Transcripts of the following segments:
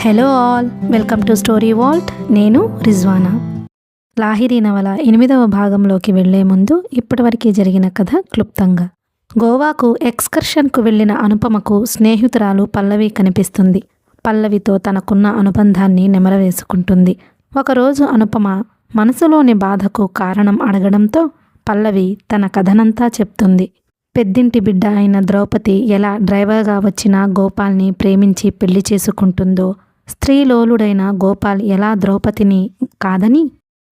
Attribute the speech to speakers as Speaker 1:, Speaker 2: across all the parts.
Speaker 1: Hello all, welcome to story Walt. నేను రిజ్వానా. లాహిరి నవల 8వ భాగంలోకి వెళ్లే ముందు ఇప్పటివరకు జరిగిన కథ క్లుప్తంగా. గోవాకు ఎక్స్కర్షన్కు వెళ్లిన అనుపమకు స్నేహితురాలు పల్లవి కనిపిస్తుంది. పల్లవితో తనకున్న అనుబంధాన్ని నెమరవేసుకుంటుంది. ఒకరోజు అనుపమ మనసులోని బాధకు కారణం అడగడంతో పల్లవి తన కథనంతా చెప్తుంది. పెద్దింటి బిడ్డ అయిన ద్రౌపది ఎలా డ్రైవర్గా వచ్చిన గోపాల్ని ప్రేమించి పెళ్లి చేసుకుంటుందో, స్త్రీలోలుడైన గోపాల్ ఎలా ద్రౌపదిని కాదని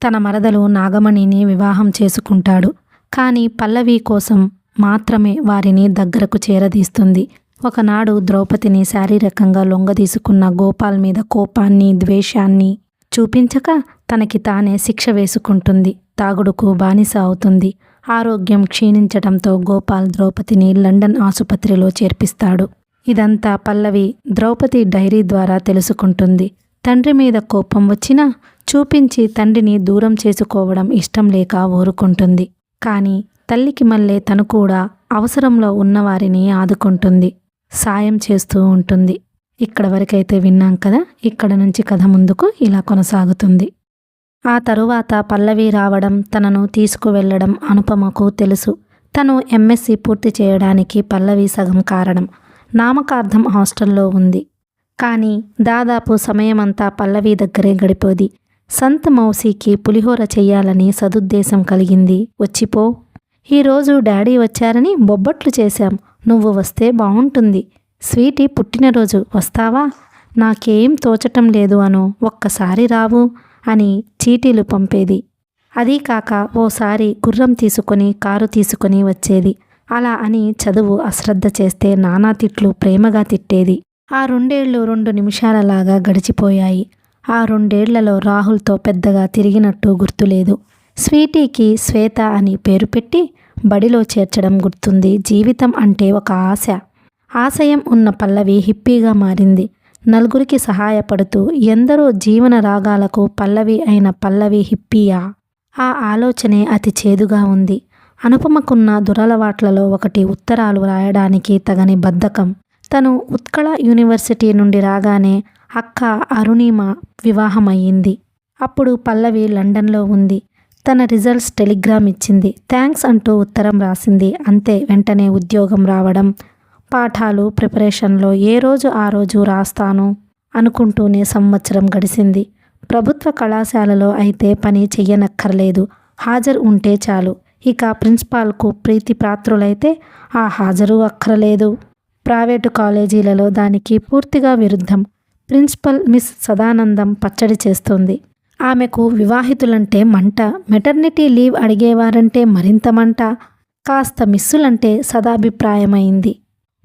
Speaker 1: తన మరదలు నాగమణిని వివాహం చేసుకుంటాడు. కానీ పల్లవి కోసం మాత్రమే వారిని దగ్గరకు చేరదీస్తుంది. ఒకనాడు ద్రౌపదిని శారీరకంగా లొంగదీసుకున్న గోపాల్ మీద కోపాన్ని, ద్వేషాన్ని చూపించక తనకి తానే శిక్ష వేసుకుంటుంది. తాగుడుకు బానిస అవుతుంది. ఆరోగ్యం క్షీణించడంతో గోపాల్ ద్రౌపదిని లండన్ ఆసుపత్రిలో చేర్పిస్తాడు. ఇదంతా పల్లవి ద్రౌపది డైరీ ద్వారా తెలుసుకుంటుంది. తండ్రి మీద కోపం వచ్చినా చూపించి తండ్రిని దూరం చేసుకోవడం ఇష్టం లేక ఊరుకుంటుంది. కానీ తల్లికి మళ్ళీ తను కూడా అవసరంలో ఉన్నవారిని ఆదుకుంటుంది, సాయం చేస్తూ ఉంటుంది. ఇక్కడ వరకైతే విన్నాం కదా. ఇక్కడ నుంచి కథ ముందుకు ఇలా కొనసాగుతుంది. ఆ తరువాత పల్లవి రావడం, తనను తీసుకువెళ్లడం అనుపమకు తెలుసు. తను ఎంఎస్సి పూర్తి చేయడానికి పల్లవి సగం కారణం. నామకార్థం హాస్టల్లో ఉంది. కానీ దాదాపు సమయమంతా పల్లవి దగ్గరే గడిపోది. సంత్ మౌసీకి పులిహోర చెయ్యాలని సదుద్దేశం కలిగింది. వచ్చిపో, ఈరోజు డాడీ వచ్చారని బొబ్బట్లు చేశాం, నువ్వు వస్తే బాగుంటుంది. స్వీటీ పుట్టినరోజు, వస్తావా? నాకేం తోచటం లేదు అను, ఒక్కసారి రావు అని చీటీలు పంపేది. అదీ కాక ఓసారి గుర్రం తీసుకొని కారు తీసుకొని వచ్చేది. అలా అని చదువు అశ్రద్ధ చేస్తే నానా తిట్లు ప్రేమగా తిట్టేది. ఆ 2 ఏళ్ళు 2 నిమిషాలలాగా గడిచిపోయాయి. ఆ 2 ఏళ్లలో రాహుల్తో పెద్దగా తిరిగినట్టు గుర్తులేదు. స్వీటీకి శ్వేత అని పేరు పెట్టి బడిలో చేర్చడం గుర్తుంది. జీవితం అంటే ఒక ఆశయం ఉన్న పల్లవి హిప్పీగా మారింది. నలుగురికి సహాయపడుతూ ఎందరో జీవన రాగాలకు పల్లవి అయిన పల్లవి హిప్పీయా? ఆ ఆలోచనే అతి చేదుగా ఉంది. అనుపమకున్న దురలవాట్లలో ఒకటి ఉత్తరాలు రాయడానికి తగని బద్ధకం. తను ఉత్కళ యూనివర్సిటీ నుండి రాగానే అక్క అరుణిమ వివాహమయ్యింది. అప్పుడు పల్లవి లండన్లో ఉంది. తన రిజల్ట్స్ టెలిగ్రామ్ ఇచ్చింది. థ్యాంక్స్ అంటూ ఉత్తరం రాసింది. అంతే, వెంటనే ఉద్యోగం రావడం. పాఠాలు ప్రిపరేషన్లో ఏ రోజు ఆ రోజు రాస్తాను అనుకుంటూనే సంవత్సరం గడిచింది. ప్రభుత్వ కళాశాలలో అయితే పని చెయ్యనక్కర్లేదు, హాజరు ఉంటే చాలు. ఇక ప్రిన్సిపాల్కు ప్రీతి పాత్రులైతే ఆ హాజరు అక్కర్లేదు. ప్రైవేటు కాలేజీలలో దానికి పూర్తిగా విరుద్ధం. ప్రిన్సిపల్ మిస్ సదానందం పచ్చడి చేస్తుంది. ఆమెకు వివాహితులంటే మంట, మెటర్నిటీ లీవ్ అడిగేవారంటే మరింత మంట, కాస్త మిస్సులంటే సదాభిప్రాయమైంది.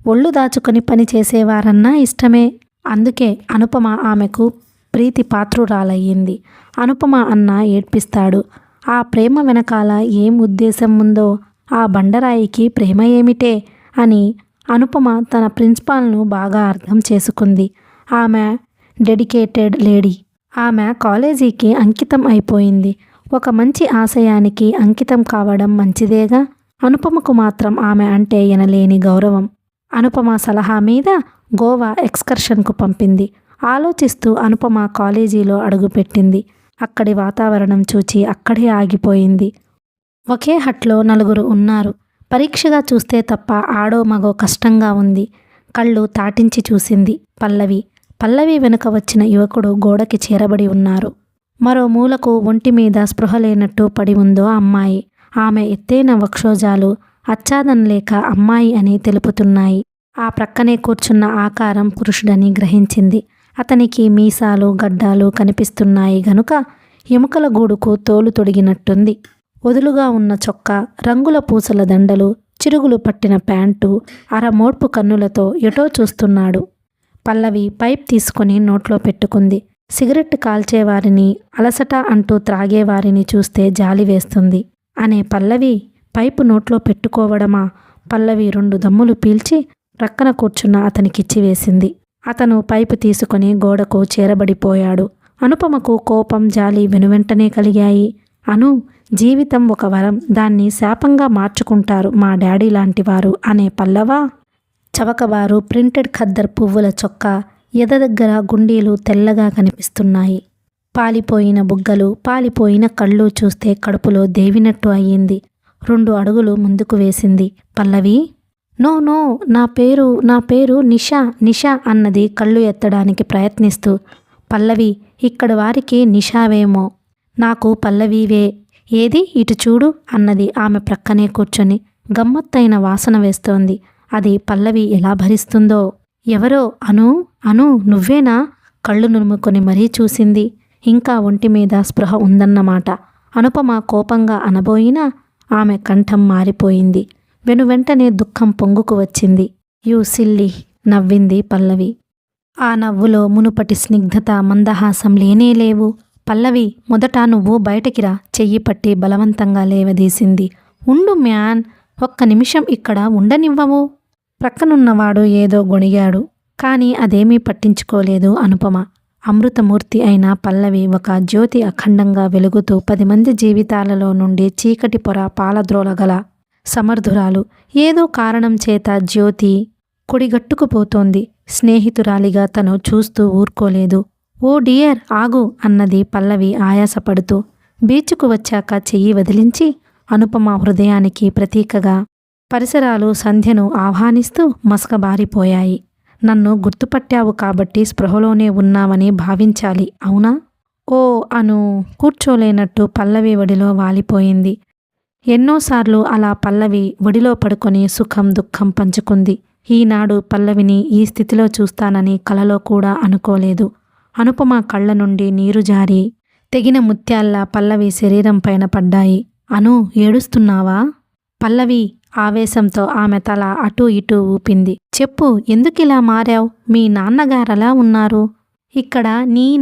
Speaker 1: ఒళ్ళు దాచుకొని పని చేసేవారన్నా ఇష్టమే. అందుకే అనుపమ ఆమెకు ప్రీతి పాత్రురాలయ్యింది. అనుపమ అన్న ఏడ్పిస్తాడు. ఆ ప్రేమ వెనకాల ఏం ఉద్దేశం ఉందో, ఆ బండరాయికి ప్రేమ ఏమిటే అని అనుపమ తన ప్రిన్సిపాల్ను బాగా అర్థం చేసుకుంది. ఆమె డెడికేటెడ్ లేడీ. ఆమె కాలేజీకి అంకితం అయిపోయింది. ఒక మంచి ఆశయానికి అంకితం కావడం మంచిదేగా. అనుపమకు మాత్రం ఆమె అంటే ఎనలేని గౌరవం. అనుపమ సలహా మీద గోవా ఎక్స్కర్షన్కు పంపింది. ఆలోచిస్తూ అనుపమ కాలేజీలో అడుగుపెట్టింది. అక్కడి వాతావరణం చూచి అక్కడే ఆగిపోయింది. ఒకే హట్లో 4 ఉన్నారు. పరీక్షగా చూస్తే తప్ప ఆడో మగో కష్టంగా ఉంది. కళ్ళు తాటించి చూసింది పల్లవి వెనుక వచ్చిన యువకుడు గోడకి చేరబడి ఉన్నారు. మరో మూలకు ఒంటి మీద స్పృహ లేనట్టు పడి ఉందో అమ్మాయి. ఆమె ఎత్తైన వక్షోజాలు అచ్చాదం లేక అమ్మాయి అని తెలుపుతున్నాయి. ఆ ప్రక్కనే కూర్చున్న ఆకారం పురుషుడని గ్రహించింది. అతనికి మీసాలు గడ్డాలు కనిపిస్తున్నాయి గనుక ఎముకల గూడుకు తోలు తొడిగినట్టుంది. వదులుగా ఉన్న చొక్కా, రంగుల పూసల దండలు, చిరుగులు పట్టిన ప్యాంటు, అరమోడ్పు కన్నులతో ఎటో చూస్తున్నాడు. పల్లవి పైప్ తీసుకొని నోట్లో పెట్టుకుంది. సిగరెట్ కాల్చేవారిని, అలసట అంటూ త్రాగేవారిని చూస్తే జాలి వేస్తుంది అనే పల్లవి పైపు నోట్లో పెట్టుకోవడమా? పల్లవి 2 దమ్ములు పీల్చి ప్రక్కన కూర్చున్న అతనికిచ్చి వేసింది. అతను పైపు తీసుకొని గోడకు చేరబడిపోయాడు. అనుపమకు కోపం, జాలి వెనువెంటనే కలిగాయి. జీవితం ఒక వరం, దాన్ని శాపంగా మార్చుకుంటారు మా డాడీ లాంటివారు అనే పల్లవా? చవకబారు ప్రింటెడ్ ఖద్దర్ పువ్వుల చొక్కా, ఎద దగ్గర గుండీలు తెల్లగా కనిపిస్తున్నాయి. పాలిపోయిన బుగ్గలు, పాలిపోయిన కళ్ళు చూస్తే కడుపులో దేవినట్టు అయ్యింది. 2 అడుగులు ముందుకు వేసింది. పల్లవి, నో నో, నా పేరు నిషా అన్నది కళ్ళు ఎత్తడానికి ప్రయత్నిస్తూ. పల్లవి, ఇక్కడ వారికి నిషావేమో, నాకు పల్లవీవే. ఏది ఇటు చూడు అన్నది ఆమె ప్రక్కనే కూర్చొని. గమ్మత్తైన వాసన వేస్తోంది. అది పల్లవి ఎలా భరిస్తుందో. ఎవరో అను నువ్వేనా? కళ్ళు నులుముకొని మరీ చూసింది. ఇంకా ఒంటి మీద స్పృహ ఉందన్నమాట. అనుపమ కోపంగా అనబోయినా ఆమె కంఠం మారిపోయింది. వెనువెంటనే దుఃఖం పొంగుకు వచ్చింది. యూ సిల్లీ, నవ్వింది పల్లవి. ఆ నవ్వులో మునుపటి స్నిగ్ధత, మందహాసం లేనేలేవు. పల్లవి, మొదట నువ్వు బయటికిరా, చెయ్యి పట్టి బలవంతంగా లేవదీసింది. ఉండు మ్యాన్, ఒక్క నిమిషం ఇక్కడ ఉండనివ్వవు. ప్రక్కనున్నవాడు ఏదో గొణిగాడు. కాని అదేమీ పట్టించుకోలేదు అనుపమ. అమృతమూర్తి అయిన పల్లవి ఒక జ్యోతి, అఖండంగా వెలుగుతూ 10 మంది జీవితాలలో నుండి చీకటి పొర పాలద్రోలగల సమర్థురాలు. ఏదో కారణం చేత జ్యోతి కుడిగట్టుకుపోతోంది. స్నేహితురాలిగా తను చూస్తూ ఊరుకోలేదు. ఓ డియర్, ఆగు అన్నది పల్లవి ఆయాసపడుతూ. బీచ్కు వచ్చాక చెయ్యి వదిలించి అనుపమ హృదయానికి ప్రతీకగా పరిసరాలు సంధ్యను ఆహ్వానిస్తూ మసకబారిపోయాయి. నన్ను గుర్తుపట్టావు కాబట్టి స్పృహలోనే ఉన్నావని భావించాలి, అవునా? ఓ అను కూర్చోలేనట్టు పల్లవి ఒడిలో వాలిపోయింది. ఎన్నోసార్లు అలా పల్లవి ఒడిలో పడుకొని సుఖం దుఃఖం పంచుకుంది. ఈనాడు పల్లవిని ఈ స్థితిలో చూస్తానని కలలో కూడా అనుకోలేదు. అనుపమ కళ్ళ నుండి నీరు జారి తెగిన ముత్యాల్లా పల్లవి శరీరం పైన పడ్డాయి. అను, ఏడుస్తున్నావా? పల్లవి ఆవేశంతో ఆమె తల అటూ ఇటూ ఊపింది. చెప్పు, ఎందుకిలా మారావ్? మీ నాన్నగారలా ఉన్నారు. ఇక్కడ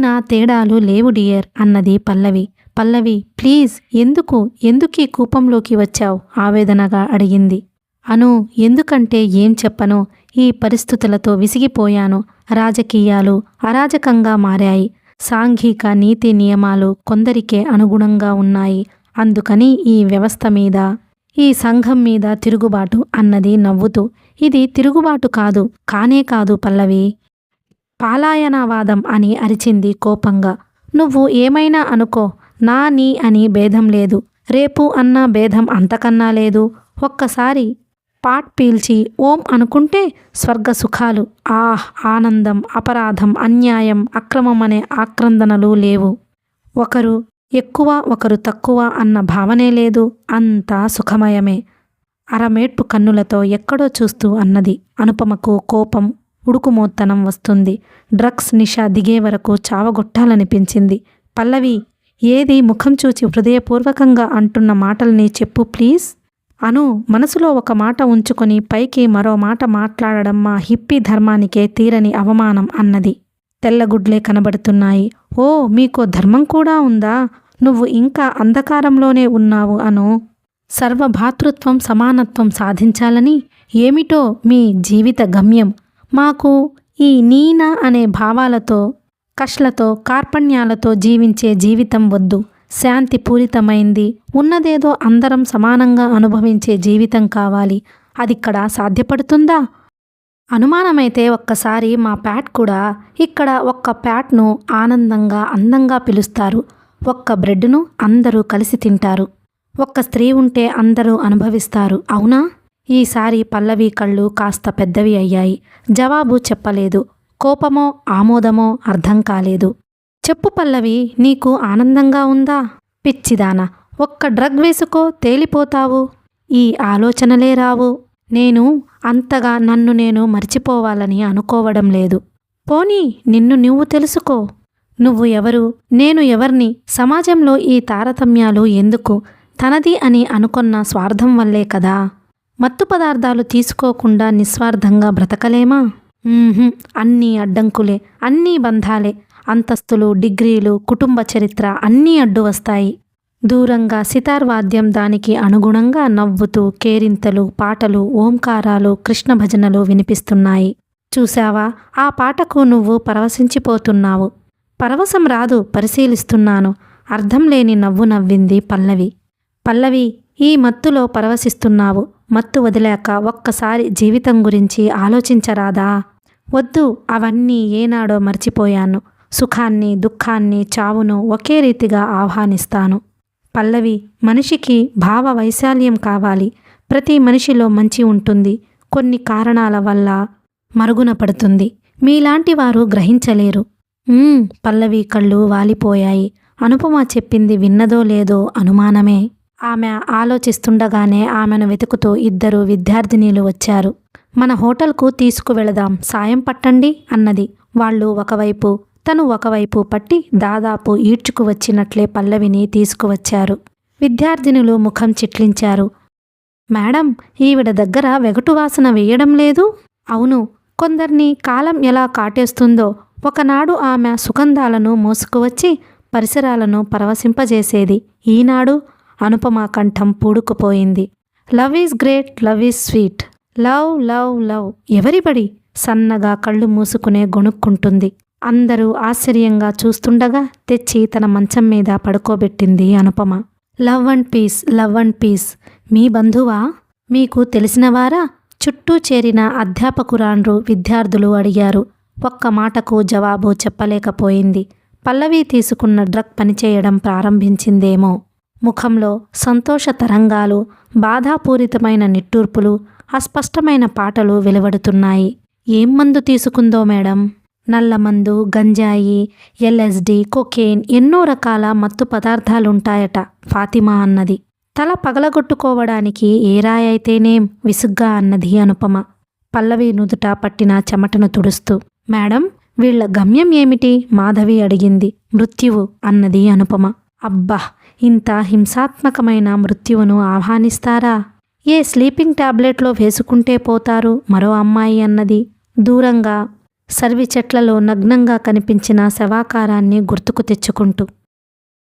Speaker 1: నా తేడాలు లేవు డియర్ అన్నది పల్లవి. పల్లవి, ప్లీజ్, ఎందుకీ కూపంలోకి వచ్చావు? ఆవేదనగా అడిగింది. అను, ఎందుకంటే ఏం చెప్పను. ఈ పరిస్థితులతో విసిగిపోయాను. రాజకీయాలు అరాజకంగా మారాయి. సాంఘిక నీతి నియమాలు కొందరికే అనుగుణంగా ఉన్నాయి. అందుకని ఈ వ్యవస్థ మీద, ఈ సంఘం మీద తిరుగుబాటు అన్నది నవ్వుతూ. ఇది తిరుగుబాటు కాదు పల్లవి, పాలాయనవాదం అని అరిచింది కోపంగా. నువ్వు ఏమైనా అనుకో, నీ అని భేదం లేదు. రేపు అన్న భేదం అంతకన్నా లేదు. ఒక్కసారి పాట్ పీల్చి ఓం అనుకుంటే స్వర్గ సుఖాలు, ఆనందం, అపరాధం, అన్యాయం, అక్రమం అనే ఆక్రందనలు లేవు. ఒకరు ఎక్కువ ఒకరు తక్కువ అన్న భావనే లేదు. అంతా సుఖమయమే. అరమేట్టు కన్నులతో ఎక్కడో చూస్తూ అన్నది. అనుపమకు కోపం, ఉడుకుమోత్తనం వస్తుంది. డ్రగ్స్ నిష దిగే వరకు చావగొట్టాలనిపించింది. పల్లవి, ఏది ముఖం చూచి హృదయపూర్వకంగా అంటున్న మాటల్ని చెప్పు ప్లీజ్. అను మనసులో ఒక మాట ఉంచుకొని పైకి మరో మాట మాట్లాడడం మా హిప్పీ ధర్మానికే తీరని అవమానం అన్నది. తెల్లగుడ్లే కనబడుతున్నాయి. ఓ, మీకో ధర్మం కూడా ఉందా? నువ్వు ఇంకా అంధకారంలోనే ఉన్నావు అను. సర్వభాతృత్వం, సమానత్వం సాధించాలని ఏమిటో మీ జీవిత గమ్యం. మాకు ఈ నీనా అనే భావాలతో, కష్లతో, కార్పణ్యాలతో జీవించే జీవితం వద్దు. శాంతిపూరితమైంది, ఉన్నదేదో అందరం సమానంగా అనుభవించే జీవితం కావాలి. అదిక్కడ సాధ్యపడుతుందా? అనుమానమైతే ఒక్కసారి మా ప్యాట్ కూడా. ఇక్కడ ఒక్క ప్యాట్ను ఆనందంగా, అందంగా పిలుస్తారు. ఒక్క బ్రెడ్ను అందరూ కలిసి తింటారు. ఒక్క స్త్రీ ఉంటే అందరూ అనుభవిస్తారు, అవునా? ఈసారి పల్లవి కళ్ళు కాస్త పెద్దవి అయ్యాయి. జవాబు చెప్పలేదు. కోపమో ఆమోదమో అర్థం కాలేదు. చెప్పు పల్లవి, నీకు ఆనందంగా ఉందా? పిచ్చిదానా, ఒక్క డ్రగ్ వేసుకో, తేలిపోతావు. ఈ ఆలోచనలే రావు. నేను అంతగా నన్ను నేను మర్చిపోవాలని అనుకోవడం లేదు. పోనీ నిన్ను నువ్వు తెలుసుకో. నువ్వు ఎవరు, నేను ఎవర్ని? సమాజంలో ఈ తారతమ్యాలు ఎందుకు? తనది అని అనుకున్న స్వార్థం వల్లే కదా. మత్తు పదార్థాలు తీసుకోకుండా నిస్వార్థంగా బ్రతకలేమా? అన్నీ అడ్డంకులే, అన్నీ బంధాలే. అంతస్తులు, డిగ్రీలు, కుటుంబ చరిత్ర అన్నీ అడ్డు వస్తాయి. దూరంగా సితార్ వాద్యం దానికి అనుగుణంగా నవ్వుతూ కేరింతలు, పాటలు, ఓంకారాలు, కృష్ణ భజనలు వినిపిస్తున్నాయి. చూశావా, ఆ పాటకు నువ్వు పరవశించిపోతున్నావు. పరవశం రాదు, పరిశీలిస్తున్నాను. అర్థం లేని నవ్వు నవ్వింది పల్లవి. పల్లవి, ఈ మత్తులో పరవశిస్తున్నావు. మత్తు వదిలాక ఒక్కసారి జీవితం గురించి ఆలోచించరాదా? వద్దు, అవన్నీ ఏనాడో మర్చిపోయాను. సుఖాన్ని, దుఃఖాన్ని, చావును ఒకే రీతిగా ఆహ్వానిస్తాను. పల్లవి, మనిషికి భావ వైశాల్యం కావాలి. ప్రతి మనిషిలో మంచి ఉంటుంది, కొన్ని కారణాల వల్ల మరుగున పడుతుంది. మీలాంటి వారు గ్రహించలేరు. పల్లవి కళ్ళు వాలిపోయాయి. అనుపమ చెప్పింది విన్నదో లేదో అనుమానమే. ఆమె ఆలోచిస్తుండగానే ఆమెను వెతుకుతూ 2 విద్యార్థినీలు వచ్చారు. మన హోటల్కు తీసుకువెళదాం, సాయం పట్టండి అన్నది. వాళ్ళు ఒకవైపు, తను ఒకవైపు పట్టి దాదాపు ఈడ్చుకు వచ్చినట్లే పల్లవిని తీసుకువచ్చారు. విద్యార్థినులు ముఖం చిట్లించారు. మేడం, ఈవిడ దగ్గర వెగటు వాసన వేయడం లేదు. అవును, కొందర్ని కాలం ఎలా కాటేస్తుందో. ఒకనాడు ఆమె సుగంధాలను మోసుకువచ్చి పరిసరాలను పరవశింపజేసేది. ఈనాడు అనుపమ కంఠం పూడుకుపోయింది. Love is great, love is sweet. Love love love ఎవరిబడి సన్నగా కళ్ళు మూసుకునే గొణుక్కుంటుంది. అందరూ ఆశ్చర్యంగా చూస్తుండగా తెచ్చి తన మంచం మీద పడుకోబెట్టింది Anupama. Love and peace, love and peace. మీ బంధువా? మీకు తెలిసినవారా? చుట్టూ చేరిన అధ్యాపకురాండ్రు విద్యార్థులు అడిగారు. ఒక్క మాటకు జవాబు చెప్పలేకపోయింది. పల్లవి తీసుకున్న డ్రగ్ పనిచేయడం ప్రారంభించిందేమో. ముఖంలో సంతోష తరంగాలు, బాధాపూరితమైన నిట్టూర్పులు, అస్పష్టమైన పాటలు వెలువడుతున్నాయి. ఏం మందు తీసుకుందో మేడం? నల్లమందు, గంజాయి, LSD, కొకేన్, ఎన్నో రకాల మత్తు పదార్థాలుంటాయట ఫాతిమా అన్నది. తల పగలగొట్టుకోవడానికి ఏ రాయైతేనేం విసుగ్గా అన్నది అనుపమ, పల్లవి నుదుట పట్టిన చెమటను తుడుస్తూ. మేడం, వీళ్ల గమ్యం ఏమిటి? మాధవి అడిగింది. మృత్యువు అన్నది అనుపమ. అబ్బా, ఇంత హింసాత్మకమైన మృత్యువును ఆహ్వానిస్తారా? ఏ స్లీపింగ్ టాబ్లెట్లో వేసుకుంటే పోతారు? మరో అమ్మాయి అన్నది దూరంగా సర్వి చెట్లలో నగ్నంగా కనిపించిన శవాకారాన్ని గుర్తుకు తెచ్చుకుంటూ.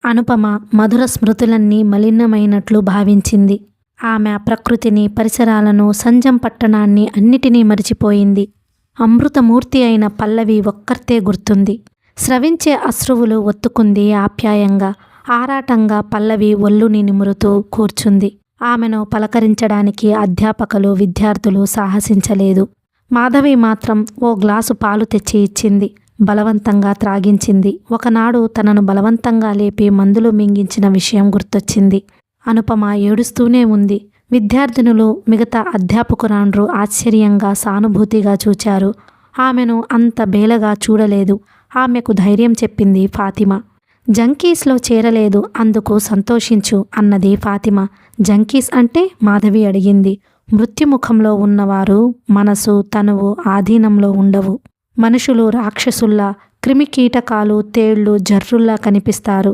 Speaker 1: అనుపమ మధుర స్మృతులన్నీ మలినమైనట్లు భావించింది. ఆమె ప్రకృతిని, పరిసరాలను, సంజం పట్టణాన్ని అన్నిటినీ మరిచిపోయింది. అమృతమూర్తి అయిన పల్లవి ఒక్కర్తే గుర్తుంది. స్రవించే అశ్రువులు ఒత్తుకుంది ఆప్యాయంగా. ఆరాటంగా పల్లవి ఒళ్ళుని నిమురుతూ కూర్చుంది. ఆమెను పలకరించడానికి అధ్యాపకులు, విద్యార్థులు సాహసించలేదు. మాధవి మాత్రం ఓ గ్లాసు పాలు తెచ్చి ఇచ్చింది. బలవంతంగా త్రాగించింది. ఒకనాడు తనను బలవంతంగా లేపి మందులు మింగించిన విషయం గుర్తొచ్చింది. అనుపమ ఏడుస్తూనే ఉంది. విద్యార్థినులు, మిగతా అధ్యాపకురాండ్రు ఆశ్చర్యంగా, సానుభూతిగా చూచారు. ఆమెను అంత బేలగా చూడలేదు. ఆమెకు ధైర్యం చెప్పింది ఫాతిమా. జంకీస్లో చేరలేదు, అందుకు సంతోషించు అన్నది ఫాతిమా. జంకీస్ అంటే? మాధవి అడిగింది. మృత్యుముఖంలో ఉన్నవారు మనసు, తనువు ఆధీనంలో ఉండవు. మనుషులు రాక్షసుల్లా, క్రిమికీటకాలు, తేళ్లు, జర్రుల్లా కనిపిస్తారు.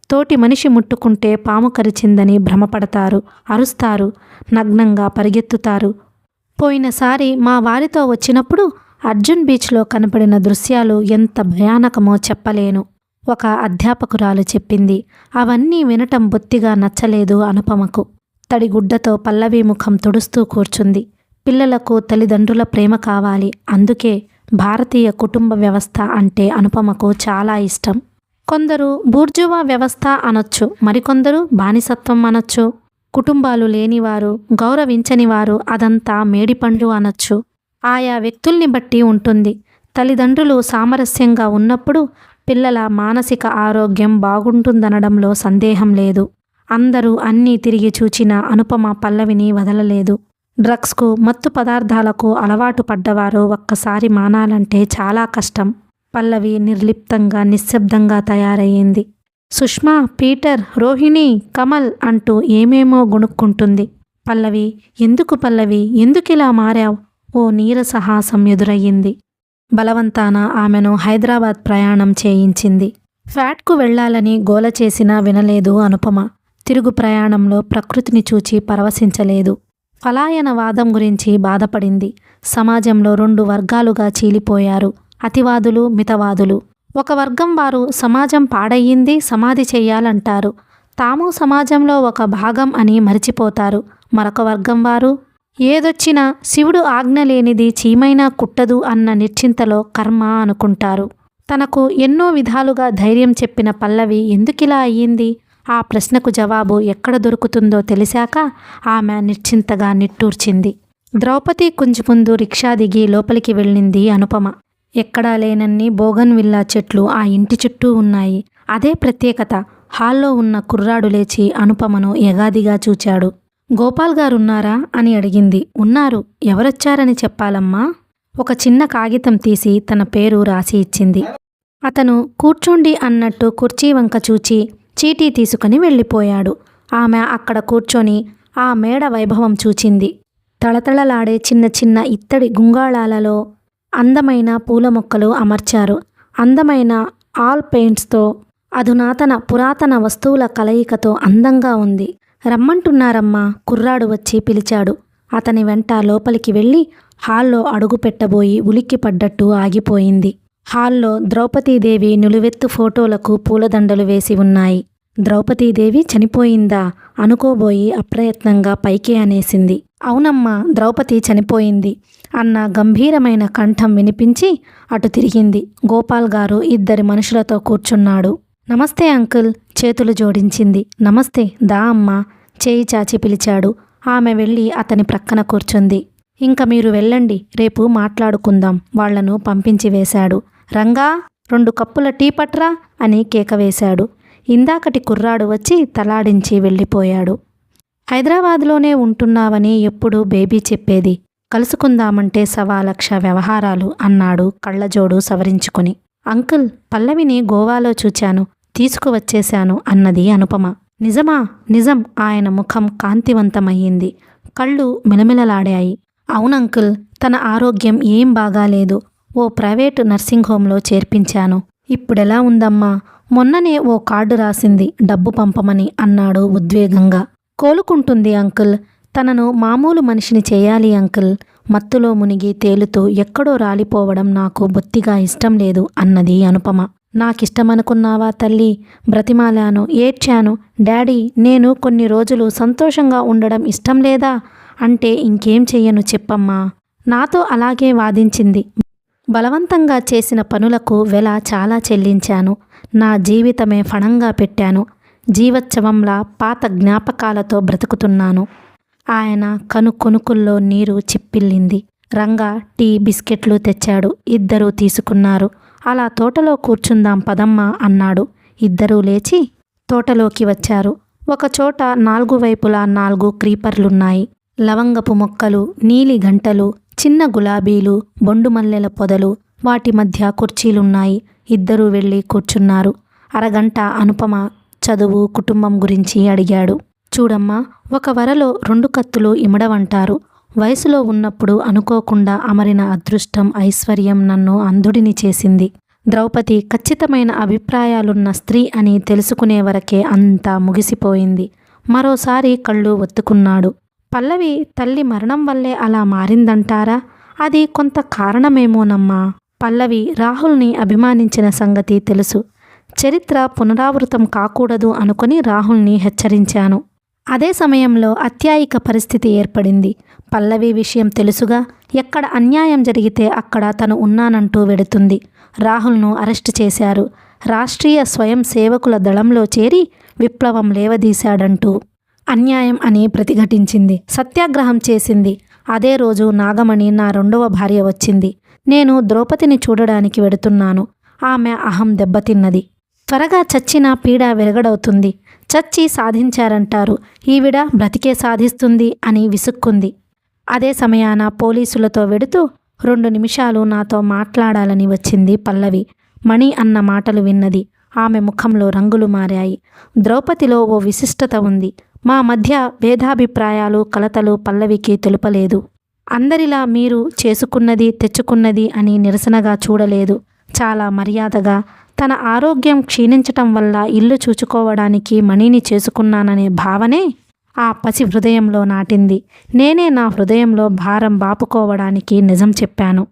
Speaker 1: తోటి మనిషి ముట్టుకుంటే పాము కరిచిందని భ్రమపడతారు, అరుస్తారు, నగ్నంగా పరిగెత్తుతారు. పోయినసారి మా వారితో వచ్చినప్పుడు అర్జున్ బీచ్లో కనపడిన దృశ్యాలు ఎంత భయానకమో చెప్పలేను, ఒక అధ్యాపకురాలు చెప్పింది. అవన్నీ వినటం బొత్తిగా నచ్చలేదు అనుపమకు. తడిగుడ్డతో పల్లవి ముఖం తుడుస్తూ కూర్చుంది. పిల్లలకు తల్లిదండ్రుల ప్రేమ కావాలి. అందుకే భారతీయ కుటుంబ వ్యవస్థ అంటే అనుపమకు చాలా ఇష్టం. కొందరు బూర్జువా వ్యవస్థ అనొచ్చు, మరికొందరు బానిసత్వం అనొచ్చు. కుటుంబాలు లేనివారు, గౌరవించనివారు అదంతా మేడిపండు అనొచ్చు. ఆయా వ్యక్తుల్ని బట్టి ఉంటుంది. తల్లిదండ్రులు సామరస్యంగా ఉన్నప్పుడు పిల్లల మానసిక ఆరోగ్యం బాగుంటుందనడంలో సందేహం లేదు. అందరూ అన్నీ తిరిగి చూచిన అనుపమ పల్లవిని వదలలేదు. డ్రగ్స్కు, మత్తు పదార్థాలకు అలవాటు పడ్డవారు ఒక్కసారి మానాలంటే చాలా కష్టం. పల్లవి నిర్లిప్తంగా, నిశ్శబ్దంగా తయారయ్యింది. సుష్మా, పీటర్, రోహిణి, కమల్ అంటూ ఏమేమో గొణుక్కుంటుంది. పల్లవి, ఎందుకు పల్లవి, ఎందుకిలా మారావ్? ఓ నీరసహాసం ఎదురయ్యింది. బలవంతాన ఆమెను హైదరాబాద్ ప్రయాణం చేయించింది. ఫ్యాట్కు వెళ్లాలని గోల చేసినా వినలేదు అనుపమ. తిరుగు ప్రయాణంలో ప్రకృతిని చూచి పరవశించలేదు. ఫలాయనవాదం గురించి బాధపడింది. సమాజంలో 2 వర్గాలుగా చీలిపోయారు, అతివాదులు, మితవాదులు. ఒక వర్గం వారు సమాజం పాడయ్యింది, సమాధి చెయ్యాలంటారు. తాము సమాజంలో ఒక భాగం అని మరిచిపోతారు. మరొక వర్గం వారు ఏదొచ్చినా శివుడు ఆజ్ఞ లేనిది చీమైనా కుట్టదు అన్న నిశ్చింతలో కర్మ అనుకుంటారు. తనకు ఎన్నో విధాలుగా ధైర్యం చెప్పిన పల్లవి ఎందుకిలా అయ్యింది? ఆ ప్రశ్నకు జవాబు ఎక్కడ దొరుకుతుందో తెలిసాక ఆమె నిశ్చింతగా నిట్టూర్చింది. ద్రౌపది కుంజి ముందు రిక్షా దిగి లోపలికి వెళ్ళింది అనుపమ. ఎక్కడా లేనన్ని బోగన్విల్లా చెట్లు ఆ ఇంటి చుట్టూ ఉన్నాయి. అదే ప్రత్యేకత. హాల్లో ఉన్న కుర్రాడు లేచి అనుపమను ఎగాదిగా చూచాడు. గోపాల్ గారున్నారా అని అడిగింది. ఉన్నారు. ఎవరొచ్చారని చెప్పాలమ్మా? ఒక చిన్న కాగితం తీసి తన పేరు రాసి ఇచ్చింది. అతను కూర్చోండి అన్నట్టు కుర్చీ వంక చూచి చీటీ తీసుకుని వెళ్ళిపోయాడు. ఆమె అక్కడ కూర్చొని ఆ మేడ వైభవం చూచింది. తళతళలాడే చిన్న చిన్న ఇత్తడి గుంగాళాలలో అందమైన పూల మొక్కలు అమర్చారు. అందమైన ఆల్ పెయింట్స్తో అధునాతన పురాతన వస్తువుల కలయికతో అందంగా ఉంది. రమ్మంటున్నారమ్మా, కుర్రాడు వచ్చి పిలిచాడు. అతని వెంట లోపలికి వెళ్ళి హాల్లో అడుగు పెట్టబోయి ఉలిక్కిపడ్డట్టు ఆగిపోయింది. హాల్లో ద్రౌపదీదేవి నిలువెత్తు ఫోటోలకు పూలదండలు వేసి ఉన్నాయి. ద్రౌపదీదేవి చనిపోయిందా అనుకోబోయి అప్రయత్నంగా పైకి అనేసింది. అవునమ్మా, ద్రౌపది చనిపోయింది అన్న గంభీరమైన కంఠం వినిపించి అటు తిరిగింది. గోపాల్ గారు ఇద్దరి మనుషులతో కూర్చున్నాడు. నమస్తే అంకుల్, చేతులు జోడించింది. నమస్తే, దా అమ్మా, చేయి చాచి పిలిచాడు. ఆమె వెళ్ళి అతని ప్రక్కన కూర్చుంది. ఇంక మీరు వెళ్ళండి, రేపు మాట్లాడుకుందాం వాళ్లను పంపించి వేశాడు. రంగా, 2 కప్పుల టీ పట్రా అని కేక వేశాడు. ఇందాకటి కుర్రాడు వచ్చి తలాడించి వెళ్ళిపోయాడు. హైదరాబాద్లోనే ఉంటున్నావని ఎప్పుడూ బేబీ చెప్పేది. కలుసుకుందామంటే 1,00,000 వ్యవహారాలు అన్నాడు కళ్ళజోడు సవరించుకొని. అంకుల్, పల్లవిని గోవాలో చూచాను, తీసుకువచ్చేశాను అన్నది అనుపమ. నిజమా? నిజం. ఆయన ముఖం కాంతివంతమయ్యింది. కళ్ళు మిలమిలలాడాయి. అవునంకుల్, తన ఆరోగ్యం ఏం బాగాలేదు. ఓ ప్రైవేటు నర్సింగ్ హోంలో చేర్పించాను. ఇప్పుడెలా ఉందమ్మా? మొన్ననే ఓ కార్డు రాసింది డబ్బు పంపమని అన్నాడు ఉద్వేగంగా. కోలుకుంటుంది అంకుల్. తనను మామూలు మనిషిని చేయాలి అంకుల్. మత్తులో మునిగి తేలుతూ ఎక్కడో రాలిపోవడం నాకు బొత్తిగా ఇష్టం లేదు అన్నది అనుపమ. నాకిష్టమనుకున్నావా తల్లి? బ్రతిమాలాను, ఏడ్చాను. డాడీ, నేను కొన్ని రోజులు సంతోషంగా ఉండడం ఇష్టం లేదా అంటే ఇంకేం చెయ్యను చెప్పమ్మా. నాతో అలాగే వాదించింది. బలవంతంగా చేసిన పనులకు వెల చాలా చెల్లించాను. నా జీవితమే ఫణంగా పెట్టాను. జీవోత్సవంలా పాత జ్ఞాపకాలతో బ్రతుకుతున్నాను. ఆయన కొనుక్కుల్లో నీరు చిప్పిల్లింది. రంగా టీ బిస్కెట్లు తెచ్చాడు. ఇద్దరూ తీసుకున్నారు. అలా తోటలో కూర్చుందాం పదమ్మా అన్నాడు. ఇద్దరూ లేచి తోటలోకి వచ్చారు. ఒకచోట 4 వైపులా 4 క్రీపర్లున్నాయి. లవంగపు మొక్కలు, నీలి గంటలు, చిన్న గులాబీలు, బొండుమల్లెల పొదలు, వాటి మధ్య కుర్చీలున్నాయి. ఇద్దరూ వెళ్ళి కూర్చున్నారు. అరగంట అనుపమ చదువు, కుటుంబం గురించి అడిగాడు. చూడమ్మా, ఒక వరలో 2 కత్తులు ఇమడవంటారు. వయసులో ఉన్నప్పుడు అనుకోకుండా అమరిన అదృష్టం, ఐశ్వర్యం నన్ను అంధుడిని చేసింది. ద్రౌపది ఖచ్చితమైన అభిప్రాయాలున్న స్త్రీ అని తెలుసుకునే వరకే అంతా ముగిసిపోయింది. మరోసారి కళ్ళు ఒత్తుకున్నాడు. పల్లవి తల్లి మరణం వల్లే అలా మారిందంటారా? అది కొంత కారణమేమోనమ్మా. పల్లవి రాహుల్ని అభిమానించిన సంగతి తెలుసు. చరిత్ర పునరావృతం కాకూడదు అనుకుని రాహుల్ని హెచ్చరించాను. అదే సమయంలో అత్యాయిక పరిస్థితి ఏర్పడింది. పల్లవి విషయం తెలుసుగా. ఎక్కడ అన్యాయం జరిగితే అక్కడ తను ఉన్నానంటూ వెడుతుంది. రాహుల్ను అరెస్టు చేశారు. రాష్ట్రీయ స్వయం సేవకుల దళంలో చేరి విప్లవం లేవదీశాడంటూ అన్యాయం అని ప్రతిఘటించింది. సత్యాగ్రహం చేసింది. అదే రోజు నాగమణి, నా 2వ భార్య వచ్చింది. నేను ద్రౌపదిని చూడడానికి వెడుతున్నాను. ఆమె అహం దెబ్బతిన్నది. త్వరగా చచ్చినా పీడ విరగడవుతుంది. చచ్చి సాధించారంటారు, ఈవిడ బ్రతికే సాధిస్తుంది అని విసుక్కుంది. అదే సమయాన పోలీసులతో వెడుతూ 2 నిమిషాలు నాతో మాట్లాడాలని వచ్చింది పల్లవి. మణి అన్న మాటలు విన్నది. ఆమె ముఖంలో రంగులు మారాయి. ద్రౌపదిలో ఓ విశిష్టత ఉంది. మా మధ్య భేదాభిప్రాయాలు, కలతలు పల్లవికి తెలుపలేదు. అందరిలా మీరు చేసుకున్నది తెచ్చుకున్నది అని నిరసనగా చూడలేదు. చాలా మర్యాదగా, తన ఆరోగ్యం క్షీణించటం వల్ల ఇల్లు చూచుకోవడానికి మణిని చేసుకున్నాననే భావనే ఆ పసి హృదయంలో నాటింది. నేనే నా హృదయంలో భారం బాపుకోవడానికి నిజం చెప్పాను.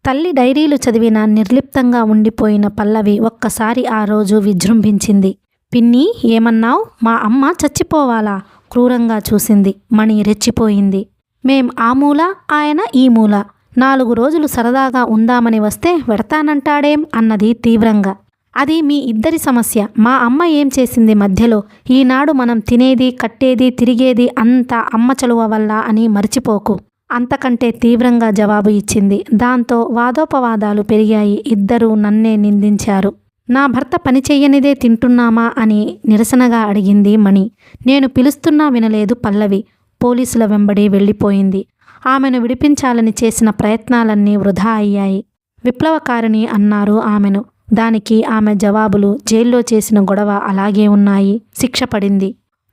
Speaker 1: తల్లి డైరీలు చదివిన నిర్లిప్తంగా ఉండిపోయిన పల్లవి ఒక్కసారి ఆ రోజు విజృంభించింది. పిన్ని, ఏమన్నావ్? మా అమ్మ చచ్చిపోవాలా? క్రూరంగా చూసింది. మణి రెచ్చిపోయింది. మేం ఆ మూల, ఆయన ఈ మూల. 4 రోజులు సరదాగా ఉందామని వస్తే వెడతానంటాడేం అన్నది తీవ్రంగా. అది మీ ఇద్దరి సమస్య. మా అమ్మ ఏం చేసింది మధ్యలో? ఈనాడు మనం తినేది, కట్టేది, తిరిగేది అంతా అమ్మ చలువ వల్ల అని మర్చిపోకు. అంతకంటే తీవ్రంగా జవాబు ఇచ్చింది. దాంతో వాదోపవాదాలు పెరిగాయి. ఇద్దరూ నన్నే నిందించారు. నా భర్త పని చెయ్యనిదే తింటున్నామా అని నిరసనగా అడిగింది మణి. నేను పిలుస్తున్నా వినలేదు పల్లవి. పోలీసుల వెంబడి వెళ్ళిపోయింది. ఆమెను విడిపించాలని చేసిన ప్రయత్నాలన్నీ వృధా అయ్యాయి. విప్లవకారిణి అన్నారు ఆమెను. దానికి ఆమె జవాబులు జైల్లో చేసిన గొడవ అలాగే ఉన్నాయి. శిక్ష పడింది.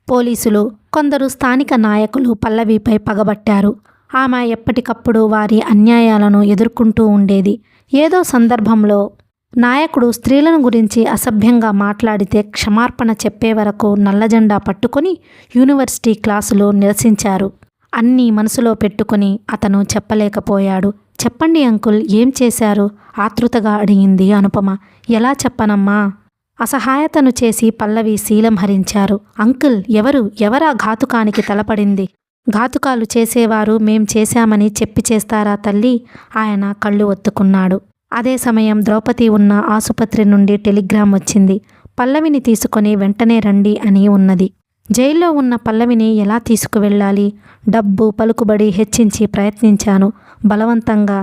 Speaker 1: పోలీసులు, కొందరు స్థానిక నాయకులు పల్లవిపై పగబట్టారు. ఆమె ఎప్పటికప్పుడు వారి అన్యాయాలను ఎదుర్కొంటూ ఉండేది. ఏదో సందర్భంలో నాయకుడు స్త్రీలను గురించి అసభ్యంగా మాట్లాడితే క్షమార్పణ చెప్పే వరకు నల్లజెండా పట్టుకొని యూనివర్సిటీ క్లాసులు నిరసించారు. అన్నీ మనసులో పెట్టుకుని అతను చెప్పలేకపోయాడు. చెప్పండి అంకుల్, ఏం చేశారు? ఆతృతగా అడిగింది అనుపమ. ఎలా చెప్పనమ్మా? అసహాయతను చేసి పల్లవి శీలం హరించారు. అంకుల్, ఎవరా ఘాతుకానికి తలపడింది? ఘాతుకాలు చేసేవారు మేం చేశామని చెప్పి చేస్తారా తల్లి? ఆయన కళ్ళు ఒత్తుకున్నాడు. అదే సమయం ద్రౌపది ఉన్న ఆసుపత్రి నుండి టెలిగ్రామ్ వచ్చింది. పల్లవిని తీసుకొని వెంటనే రండి అని ఉన్నది. జైల్లో ఉన్న పల్లవిని ఎలా తీసుకువెళ్ళాలి? డబ్బు, పలుకుబడి హెచ్చించి ప్రయత్నించాను. బలవంతంగా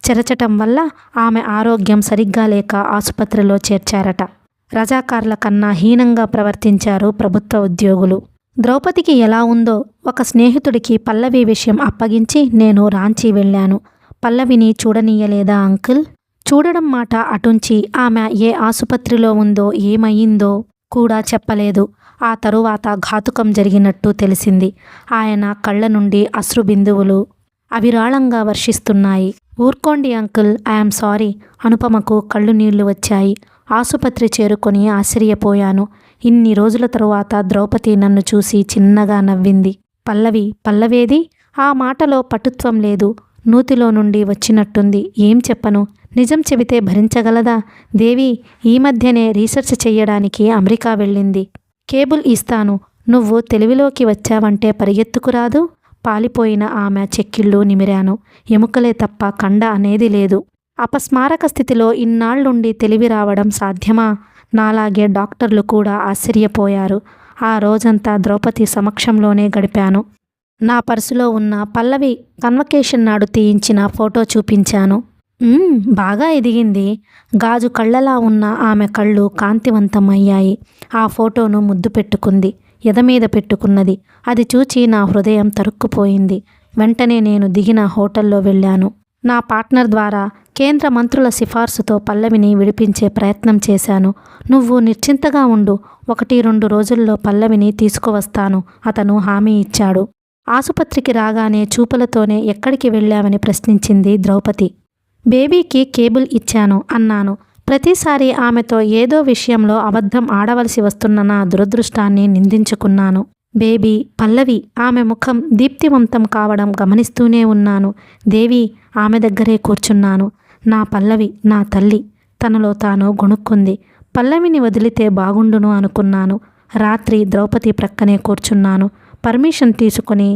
Speaker 1: చెరచటం వల్ల ఆమె ఆరోగ్యం సరిగ్గా లేక ఆసుపత్రిలో చేర్చారట. రజాకార్ల కన్నా హీనంగా ప్రవర్తించారు ప్రభుత్వ ఉద్యోగులు. ద్రౌపదికి ఎలా ఉందో ఒక స్నేహితుడికి పల్లవి విషయం అప్పగించి నేను రాంచీ వెళ్ళాను. పల్లవిని చూడనీయలేదా అంకుల్? చూడడం మాట అటుంచి ఆమె ఏ ఆసుపత్రిలో ఉందో ఏమయ్యిందో కూడా చెప్పలేదు. ఆ తరువాత ఘాతుకం జరిగినట్టు తెలిసింది. ఆయన కళ్ళ నుండి అశ్రుబిందువులు అవిరాళంగా వర్షిస్తున్నాయి. ఊర్కోండి అంకుల్, ఐఎమ్ సారీ. అనుపమకు కళ్ళు నీళ్లు వచ్చాయి. ఆసుపత్రి చేరుకొని ఆశ్చర్యపోయాను. ఇన్ని రోజుల తరువాత ద్రౌపది నన్ను చూసి చిన్నగా నవ్వింది. పల్లవేది? ఆ మాటలో పటుత్వం లేదు. నూతిలో నుండి వచ్చినట్టుంది. ఏం చెప్పను? నిజం చెబితే భరించగలదా? దేవి ఈ మధ్యనే రీసెర్చ్ చెయ్యడానికి అమెరికా వెళ్ళింది. కేబుల్ ఇస్తాను, నువ్వు తెలివిలోకి వచ్చావంటే పరిగెత్తుకురాదు. పాలిపోయిన ఆమె చెక్కిళ్ళు నిమిరాను. ఎముకలే తప్ప కండ అనేది లేదు. అపస్మారక స్థితిలో ఇన్నాళ్లుండి తెలివి రావడం సాధ్యమా? నాలాగే డాక్టర్లు కూడా ఆశ్చర్యపోయారు. ఆ రోజంతా ద్రౌపది సమక్షంలోనే గడిపాను. నా పర్సులో ఉన్న పల్లవి కన్వకేషన్ నాడు తీయించిన ఫోటో చూపించాను. బాగా ఎదిగింది. గాజు కళ్ళలా ఉన్న ఆమె కళ్ళు కాంతివంతమయ్యాయి. ఆ ఫోటోను ముద్దు పెట్టుకుంది. ఎదమీద పెట్టుకున్నది. అది చూచి నా హృదయం తరుక్కుపోయింది. వెంటనే నేను దిగిన హోటల్లో వెళ్ళాను. నా పార్ట్నర్ ద్వారా కేంద్ర మంత్రుల సిఫార్సుతో పల్లవిని విడిపించే ప్రయత్నం చేశాను. నువ్వు నిశ్చింతగా ఉండు, 1-2 రోజుల్లో పల్లవిని తీసుకువస్తాను అతను హామీ ఇచ్చాడు. ఆసుపత్రికి రాగానే చూపులతోనే ఎక్కడికి వెళ్ళావని ప్రశ్నించింది ద్రౌపది. బేబీకి కేబుల్ ఇచ్చాను అన్నాను. ప్రతిసారి ఆమెతో ఏదో విషయంలో అబద్ధం ఆడవలసి వస్తున్న నా దురదృష్టాన్ని నిందించుకున్నాను. బేబీ, పల్లవి, ఆమె ముఖం దీప్తివంతం కావడం గమనిస్తూనే ఉన్నాను. దేవి ఆమె దగ్గరే కూర్చున్నాను. నా పల్లవి, నా తల్లి. తనలో తాను గొణుక్కుంది. పల్లవిని వదిలితే బాగుండును అనుకున్నాను. రాత్రి ద్రౌపది ప్రక్కనే కూర్చున్నాను. పర్మిషన్ తీసుకుని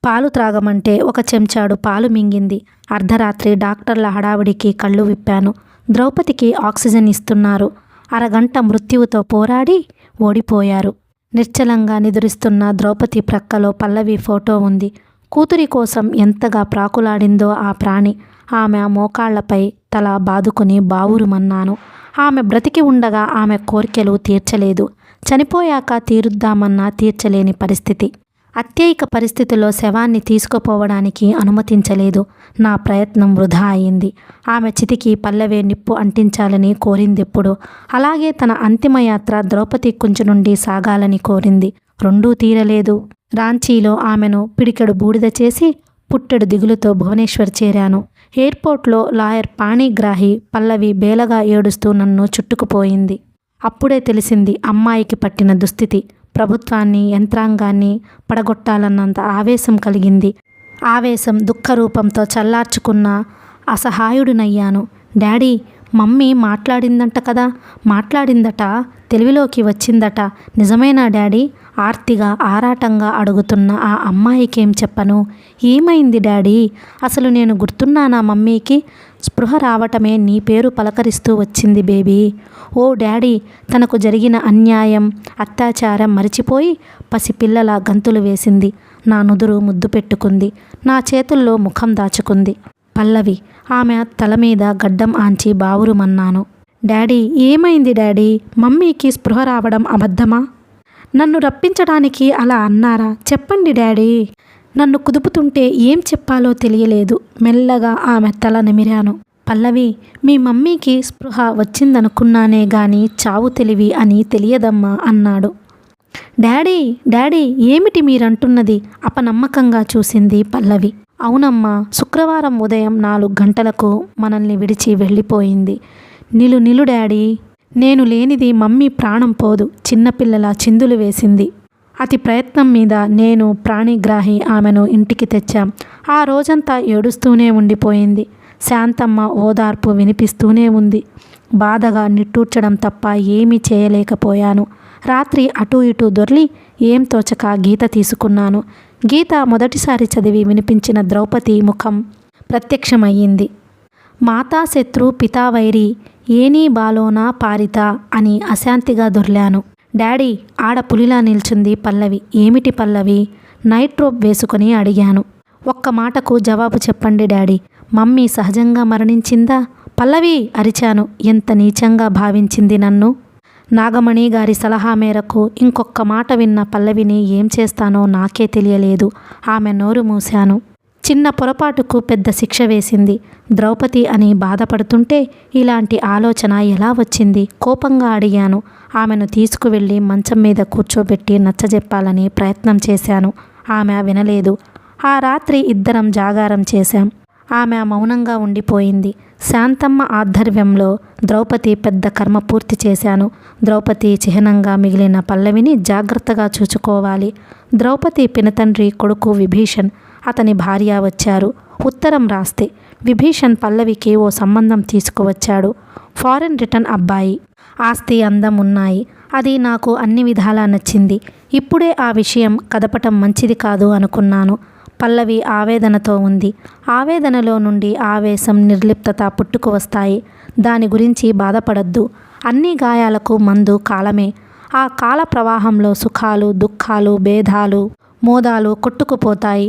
Speaker 1: పాలు త్రాగమంటే 1 చెంచాడు పాలు మింగింది. అర్ధరాత్రి డాక్టర్ల హడావిడికి కళ్ళు విప్పాను. ద్రౌపదికి ఆక్సిజన్ ఇస్తున్నారు. అరగంట మృత్యువుతో పోరాడి ఓడిపోయారు. నిశ్చలంగా నిదురిస్తున్న ద్రౌపది ప్రక్కలో పల్లవి ఫోటో ఉంది. కూతురి కోసం ఎంతగా ప్రాకులాడిందో ఆ ప్రాణి. ఆమె మోకాళ్లపై తల బాదుకుని బావురుమన్నాను. ఆమె బ్రతికి ఉండగా ఆమె కోర్కెలు తీర్చలేదు. చనిపోయాక తీరుద్దామన్నా తీర్చలేని పరిస్థితి. అత్యయిక పరిస్థితిలో శవాన్ని తీసుకుపోవడానికి అనుమతించలేదు. నా ప్రయత్నం వృధా అయింది. ఆమె చితికి పల్లవే నిప్పు అంటించాలని కోరిందెప్పుడు. అలాగే తన అంతిమయాత్ర ద్రౌపది కుంచు నుండి సాగాలని కోరింది. రెండూ తీరలేదు. రాంచీలో ఆమెను పిడికెడు బూడిద చేసి పుట్టెడు దిగులుతో భువనేశ్వర్ చేరాను. ఎయిర్పోర్ట్లో లాయర్ పాణిగ్రాహి పల్లవి బేలగా ఏడుస్తూ నన్ను చుట్టుకుపోయింది. అప్పుడే తెలిసింది అమ్మాయికి పట్టిన దుస్థితి. ప్రభుత్వాన్ని, యంత్రాంగాన్ని పడగొట్టాలన్నంత ఆవేశం కలిగింది. ఆవేశం దుఃఖరూపంతో చల్లార్చుకున్న అసహాయుడినయ్యాను. డాడీ, మమ్మీ మాట్లాడిందంట కదా? మాట్లాడిందట, తెలివిలోకి వచ్చిందట. నిజమేనా డాడీ? ఆర్తిగా ఆరాటంగా అడుగుతున్న ఆ అమ్మాయికేం చెప్పను? ఏమైంది డాడీ? అసలు నేను గుర్తున్నానా మమ్మీకి? స్పృహ రావటమే నీ పేరు పలకరిస్తూ వచ్చింది బేబీ. ఓ డాడీ, తనకు జరిగిన అన్యాయం, అత్యాచారం మరిచిపోయి పసిపిల్లల గంతులు వేసింది. నా నుదురు ముద్దు పెట్టుకుంది. నా చేతుల్లో ముఖం దాచుకుంది. పల్లవి ఆమె తల మీద గడ్డం ఆంచి బావురుమన్నాను. డాడీ, ఏమైంది డాడీ? మమ్మీకి స్పృహ రావడం అబద్ధమా? నన్ను రప్పించడానికి అలా అన్నారా? చెప్పండి డాడీ. నన్ను కుదుపుతుంటే ఏం చెప్పాలో తెలియలేదు. మెల్లగా ఆమె తల నిమిరాను. పల్లవి, మీ మమ్మీకి స్పృహ వచ్చిందనుకున్నానే గాని చావు తెలివి అని తెలియదమ్మా అన్నాడు. డాడీ డాడీ, ఏమిటి మీరంటున్నది? అపనమ్మకంగా చూసింది పల్లవి. అవునమ్మా, శుక్రవారం ఉదయం 4 గంటలకు మనల్ని విడిచి వెళ్ళిపోయింది. నిలు డాడీ. నేను లేనిది మమ్మీ ప్రాణం పోదు. చిన్నపిల్లల చిందులు వేసింది. అతి ప్రయత్నం మీద నేను ప్రాణిగ్రాహి ఆమెను ఇంటికి తెచ్చాం. ఆ రోజంతా ఏడుస్తూనే ఉండిపోయింది. శాంతమ్మ ఓదార్పు వినిపిస్తూనే ఉంది. బాధగా నిట్టూర్చడం తప్ప ఏమీ చేయలేకపోయాను. రాత్రి అటూ ఇటూ దొర్లి ఏం తోచక గీత తీసుకున్నాను. గీత మొదటిసారి చదివి వినిపించిన ద్రౌపది ముఖం ప్రత్యక్షమయ్యింది. మాతా శత్రు పితావైరి ఏనీ బాలోనా పారిత అని అశాంతిగా దొర్లాను. డాడీ, ఆడ పులిలా నిల్చుంది పల్లవి. ఏమిటి పల్లవి? నైట్ రోప్ వేసుకొని అడిగాను. ఒక్క మాటకు జవాబు చెప్పండి డాడీ. మమ్మీ సహజంగా మరణించిందా? పల్లవి అరిచాను. ఎంత నీచంగా భావించింది నన్ను. నాగమణి గారి సలహా మేరకు ఇంకొక్క మాట విన్న పల్లవిని ఏం చేస్తానో నాకే తెలియలేదు. ఆమె నోరు మూశాను. చిన్న పొరపాటుకు పెద్ద శిక్ష వేసింది. ద్రౌపది అని బాధపడుతుంటే ఇలాంటి ఆలోచన ఎలా వచ్చింది? కోపంగా అడిగాను. ఆమెను తీసుకువెళ్ళి మంచం మీద కూర్చోబెట్టి నచ్చజెప్పాలని ప్రయత్నం చేశాను. ఆమె వినలేదు. ఆ రాత్రి ఇద్దరం జాగారం చేశాం. ఆమె మౌనంగా ఉండిపోయింది. శాంతమ్మ ఆధ్వర్యంలో ద్రౌపది పెద్ద కర్మ పూర్తి చేశాను. ద్రౌపది చిహ్నంగా మిగిలిన పల్లవిని జాగ్రత్తగా చూసుకోవాలి. ద్రౌపది పినతండ్రి కొడుకు విభీషణ్, అతని భార్య వచ్చారు. ఉత్తరం రాస్తే విభీషణ్ పల్లవికి ఓ సంబంధం తీసుకువచ్చాడు. ఫారెన్ రిటర్న్ అబ్బాయి. ఆస్తి, అందం ఉన్నాయి. అది నాకు అన్ని విధాలా నచ్చింది. ఇప్పుడే ఆ విషయం కదపటం మంచిది కాదు అనుకున్నాను. పల్లవి ఆవేదనతో ఉంది. ఆవేదనలో నుండి ఆవేశం, నిర్లిప్తత పుట్టుకు వస్తాయి. దాని గురించి బాధపడద్దు. అన్ని గాయాలకు మందు కాలమే. ఆ కాల ప్రవాహంలో సుఖాలు, దుఃఖాలు, భేదాలు, మోదాలు కొట్టుకుపోతాయి.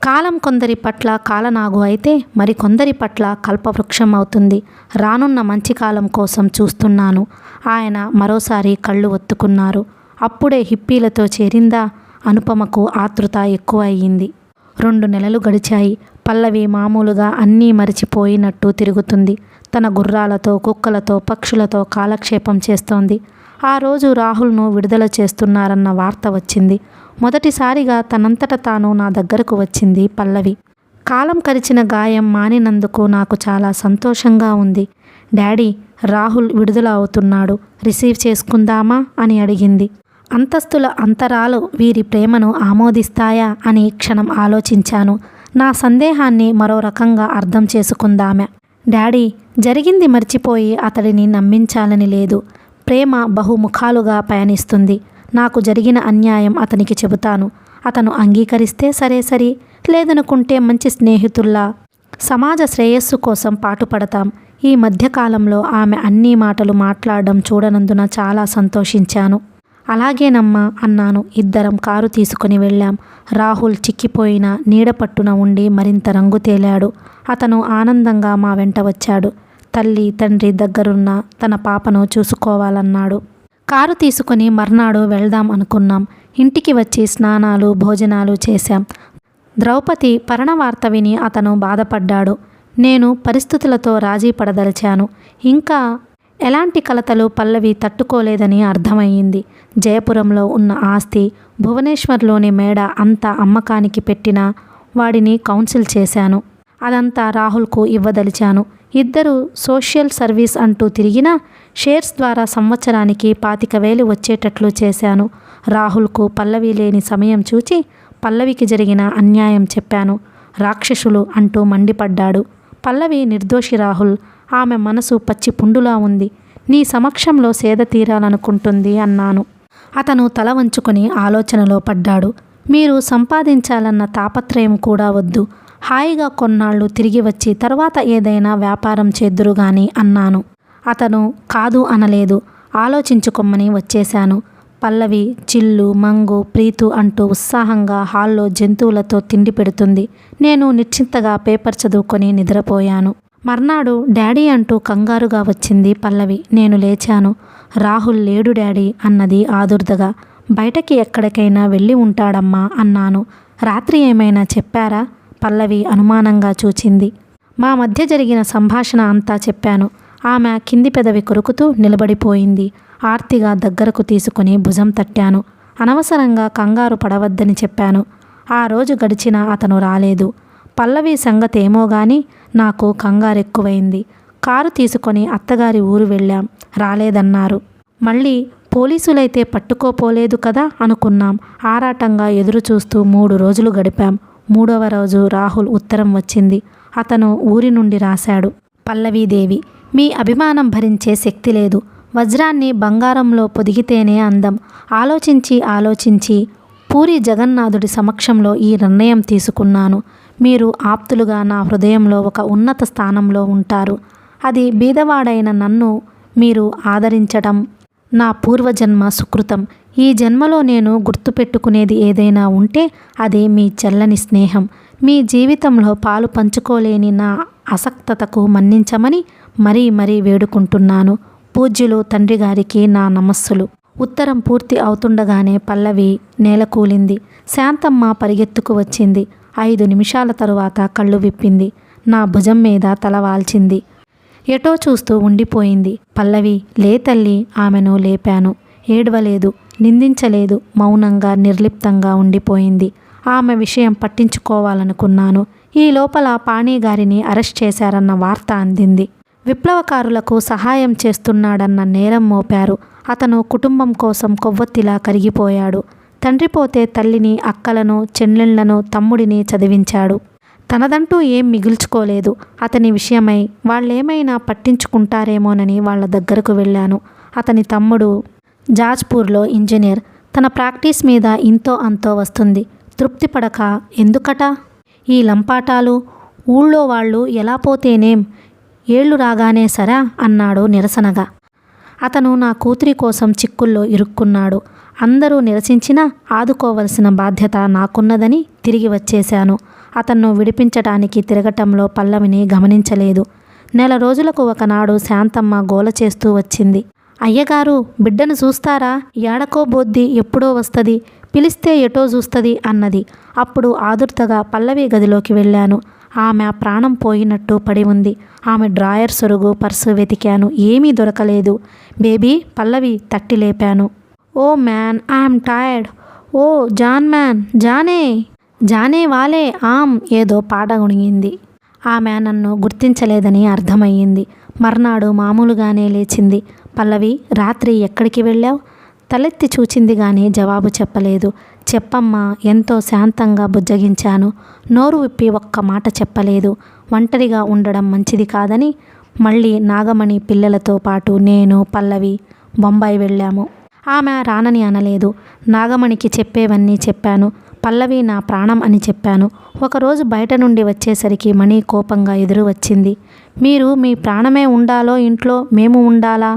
Speaker 1: కాలం కొందరి పట్ల కాలనాగు అయితే మరికొందరి పట్ల కల్పవృక్షం అవుతుంది. రానున్న మంచి కాలం కోసం చూస్తున్నాను. ఆయన మరోసారి కళ్ళు ఒత్తుకున్నారు. అప్పుడే హిప్పీలతో చేరిందా? అనుపమకు ఆతృత ఎక్కువ అయ్యింది. 2 నెలలు గడిచాయి. పల్లవి మామూలుగా అన్నీ మరిచిపోయినట్టు తిరుగుతుంది. తన గుర్రాలతో, కుక్కలతో, పక్షులతో కాలక్షేపం చేస్తోంది. ఆ రోజు రాహుల్ను విడుదల చేస్తున్నారన్న వార్త వచ్చింది. మొదటిసారిగా తనంతట తాను నా దగ్గరకు వచ్చింది పల్లవి. కాలం కరిచిన గాయం మానినందుకు నాకు చాలా సంతోషంగా ఉంది. డాడీ, రాహుల్ విడుదల అవుతున్నాడు. రిసీవ్ చేసుకుందామా అని అడిగింది. అంతస్తుల అంతరాలు వీరి ప్రేమను ఆమోదిస్తాయా అని క్షణం ఆలోచించాను. నా సందేహాన్ని మరో రకంగా అర్థం చేసుకుందామె. డాడీ, జరిగింది మర్చిపోయి అతడిని నమ్మించాలని లేదు. ప్రేమ బహుముఖాలుగా పయనిస్తుంది. నాకు జరిగిన అన్యాయం అతనికి చెబుతాను. అతను అంగీకరిస్తే సరే, లేదనుకుంటే మంచి స్నేహితుల్లా సమాజ శ్రేయస్సు కోసం పాటుపడతాం. ఈ మధ్యకాలంలో ఆమె అన్ని మాటలు మాట్లాడడం చూడనందున చాలా సంతోషించాను. అలాగేనమ్మా అన్నాను. ఇద్దరం కారు తీసుకుని వెళ్ళాం. రాహుల్ చిక్కిపోయిన నీడపట్టున ఉండి మరింత రంగు తేలాడు. అతను ఆనందంగా మా వెంట వచ్చాడు. తల్లి, తండ్రి దగ్గరున్న తన పాపను చూసుకోవాలన్నాడు. కారు తీసుకుని మర్నాడు వెళ్దాం అనుకున్నాం. ఇంటికి వచ్చి స్నానాలు, భోజనాలు చేశాం. ద్రౌపది పరణవార్త విని అతను బాధపడ్డాడు. నేను పరిస్థితులతో రాజీ పడదలిచాను. ఇంకా ఎలాంటి కలతలు పల్లవి తట్టుకోలేదని అర్థమయ్యింది. జయపురంలో ఉన్న ఆస్తి, భువనేశ్వర్లోని మేడ అంతా అమ్మకానికి పెట్టిన వాడిని కౌన్సిల్ చేశాను. అదంతా రాహుల్కు ఇవ్వదలిచాను. ఇద్దరు సోషల్ సర్వీస్ అంటూ తిరిగినా షేర్స్ ద్వారా సంవత్సరానికి 25,000 వచ్చేటట్లు చేశాను. రాహుల్కు పల్లవి లేని సమయం చూచి పల్లవికి జరిగిన అన్యాయం చెప్పాను. రాక్షసులు అంటూ మండిపడ్డాడు. పల్లవి నిర్దోషి రాహుల్. ఆమె మనసు పచ్చి పుండులా ఉంది. నీ సమక్షంలో సేద తీరాలనుకుంటుంది అన్నాను. అతను తల వంచుకొని ఆలోచనలో పడ్డాడు. మీరు సంపాదించాలన్న తాపత్రయం కూడా వద్దు. హాయిగా కొన్నాళ్ళు తిరిగి వచ్చి తర్వాత ఏదైనా వ్యాపారం చేద్దురు గాని అన్నాను. అతను కాదు అనలేదు. ఆలోచించుకొమ్మని వచ్చేశాను. పల్లవి చిల్లు మంగు ప్రీతు అంటూ ఉత్సాహంగా హాల్లో జంతువులతో తిండి పెడుతుంది. నేను నిశ్చింతగా పేపర్ చదువుకొని నిద్రపోయాను. మర్నాడు డాడీ అంటూ కంగారుగా వచ్చింది పల్లవి. నేను లేచాను. రాహుల్ లేడు డాడీ అన్నది ఆదుర్దగా. బయటకి ఎక్కడికైనా వెళ్ళి ఉంటాడమ్మా అన్నాను. రాత్రి ఏమైనా చెప్పారా? పల్లవి అనుమానంగా చూచింది. మా మధ్య జరిగిన సంభాషణ అంతా చెప్పాను. ఆమె కింది పెదవి కొరుకుతూ నిలబడిపోయింది. ఆర్తిగా దగ్గరకు తీసుకుని భుజం తట్టాను. అనవసరంగా కంగారు పడవద్దని చెప్పాను. ఆ రోజు గడిచినా అతను రాలేదు. పల్లవి సంగతేమో గాని నాకు కంగారెక్కువైంది. కారు తీసుకొని అత్తగారి ఊరు వెళ్ళాం. రాలేదన్నారు. మళ్ళీ పోలీసులైతే పట్టుకోపోలేదు కదా అనుకున్నాం. ఆరాటంగా ఎదురు చూస్తూ 3 రోజులు గడిపాం. 3వ రోజు రాహుల్ ఉత్తరం వచ్చింది. అతను ఊరి నుండి రాశాడు. పల్లవీదేవి, మీ అభిమానం భరించే శక్తి లేదు. వజ్రాన్ని బంగారంలో పొదిగితేనే అందం. ఆలోచించి పూరి జగన్నాథుడి సమక్షంలో ఈ నిర్ణయం తీసుకున్నాను. మీరు ఆప్తులుగా నా హృదయంలో ఒక ఉన్నత స్థానంలో ఉంటారు. అది బీదవాడైన నన్ను మీరు ఆదరించడం నా పూర్వజన్మ సుకృతం. ఈ జన్మలో నేను గుర్తుపెట్టుకునేది ఏదైనా ఉంటే అది మీ చల్లని స్నేహం. మీ జీవితంలో పాలు పంచుకోలేని నా అసక్తతకు మన్నించమని మరీ వేడుకుంటున్నాను. పూజ్యులు తండ్రి గారికి నా నమస్సులు. ఉత్తరం పూర్తి అవుతుండగానే పల్లవి నేలకూలింది. శాంతమ్మ పరిగెత్తుకు వచ్చింది. 5 నిమిషాల తరువాత కళ్ళు విప్పింది. నా భుజం మీద తల వాల్చింది. ఎటో చూస్తూ ఉండిపోయింది. పల్లవి, లే తల్లి. ఆమెను లేపాను. ఏడవలేదు, నిందించలేదు. మౌనంగా నిర్లిప్తంగా ఉండిపోయింది. ఆమె విషయం పట్టించుకోవాలనుకున్నాను. ఈ లోపల పాణిగారిని అరెస్ట్ చేశారన్న వార్త అందింది. విప్లవకారులకు సహాయం చేస్తున్నాడన్న నేరం మోపారు. అతను కుటుంబం కోసం కొవ్వొత్తిలా కరిగిపోయాడు. తండ్రి పోతే తల్లిని, అక్కలను, చెల్లెళ్లను, తమ్ముడిని చదివించాడు. తనదంటూ ఏం మిగుల్చుకోలేదు. అతని విషయమై వాళ్ళేమైనా పట్టించుకుంటారేమోనని వాళ్ళ దగ్గరకు వెళ్ళాను. అతని తమ్ముడు జాజ్పూర్లో ఇంజనీర్. తన ప్రాక్టీస్ మీద ఇంతో అంతో వస్తుంది. తృప్తి పడక, ఎందుకట ఈ లంపాటాలు? ఊళ్ళో వాళ్ళు ఎలా పోతేనేం, ఏళ్ళు రాగానే సరా అన్నాడు నిరసనగా. అతను నా కూతురి కోసం చిక్కుల్లో ఇరుక్కున్నాడు. అందరూ నిరసించినా ఆదుకోవలసిన బాధ్యత నాకున్నదని తిరిగి వచ్చేశాను. అతన్ను విడిపించటానికి తిరగటంలో పల్లవిని గమనించలేదు. 4 రోజులకు ఒకనాడు శాంతమ్మ గోల చేస్తూ వచ్చింది. అయ్యగారు, బిడ్డను చూస్తారా? ఏడకో బొద్ది, ఎప్పుడో వస్తుంది. పిలిస్తే ఎటో చూస్తుంది అన్నది. అప్పుడు ఆదుర్తగా పల్లవి గదిలోకి వెళ్ళాను. ఆమె ప్రాణం పోయినట్టు పడి ఉంది. ఆమె డ్రాయర్ సొరుగు, పర్సు వెతికాను. ఏమీ దొరకలేదు. బేబీ, పల్లవి తట్టి లేపాను. Oh man, I'm tired. ఓ జాన్ మ్యాన్, జానే వాలే ఆమ్ ఏదో పాట గుణిగింది. ఆమె నన్ను గుర్తించలేదని అర్థమయ్యింది. మర్నాడు మామూలుగానే లేచింది. పల్లవి, రాత్రి ఎక్కడికి వెళ్ళావు? తలెత్తి చూచింది గాని జవాబు చెప్పలేదు. చెప్పమ్మా, ఎంతో శాంతంగా బుజ్జగించాను. నోరు విప్పి ఒక్క మాట చెప్పలేదు. ఒంటరిగా ఉండడం మంచిది కాదని మళ్ళీ నాగమణి పిల్లలతో పాటు నేను, పల్లవి బొంబాయి వెళ్ళాము. ఆమె రానని అనలేదు. నాగమణికి చెప్పేవన్నీ చెప్పాను. పల్లవి నా ప్రాణం అని చెప్పాను. ఒకరోజు బయట నుండి వచ్చేసరికి మణి కోపంగా ఎదురు వచ్చింది. మీరు మీ ప్రాణమే ఉండాలో ఇంట్లో మేము ఉండాలా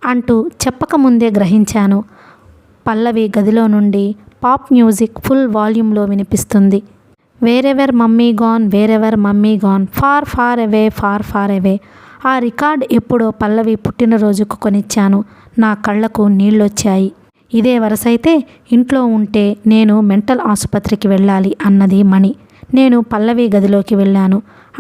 Speaker 1: అంటూ చెప్పకముందే గ్రహించాను. పల్లవి గదిలో నుండి పాప్ మ్యూజిక్ ఫుల్ వాల్యూమ్లో వినిపిస్తుంది. Wherever mummy gone, far away. ఆ రికార్డ్ ఎప్పుడో పల్లవి పుట్టినరోజుకు కొనిచ్చాను. నా కళ్ళకు నీళ్ళొచ్చాయి. ఇదే వరసైతే ఇంట్లో ఉంటే నేను మెంటల్ ఆసుపత్రికి వెళ్ళాలి అన్నది మణి. నేను పల్లవి గదిలోకి వెళ్ళాను.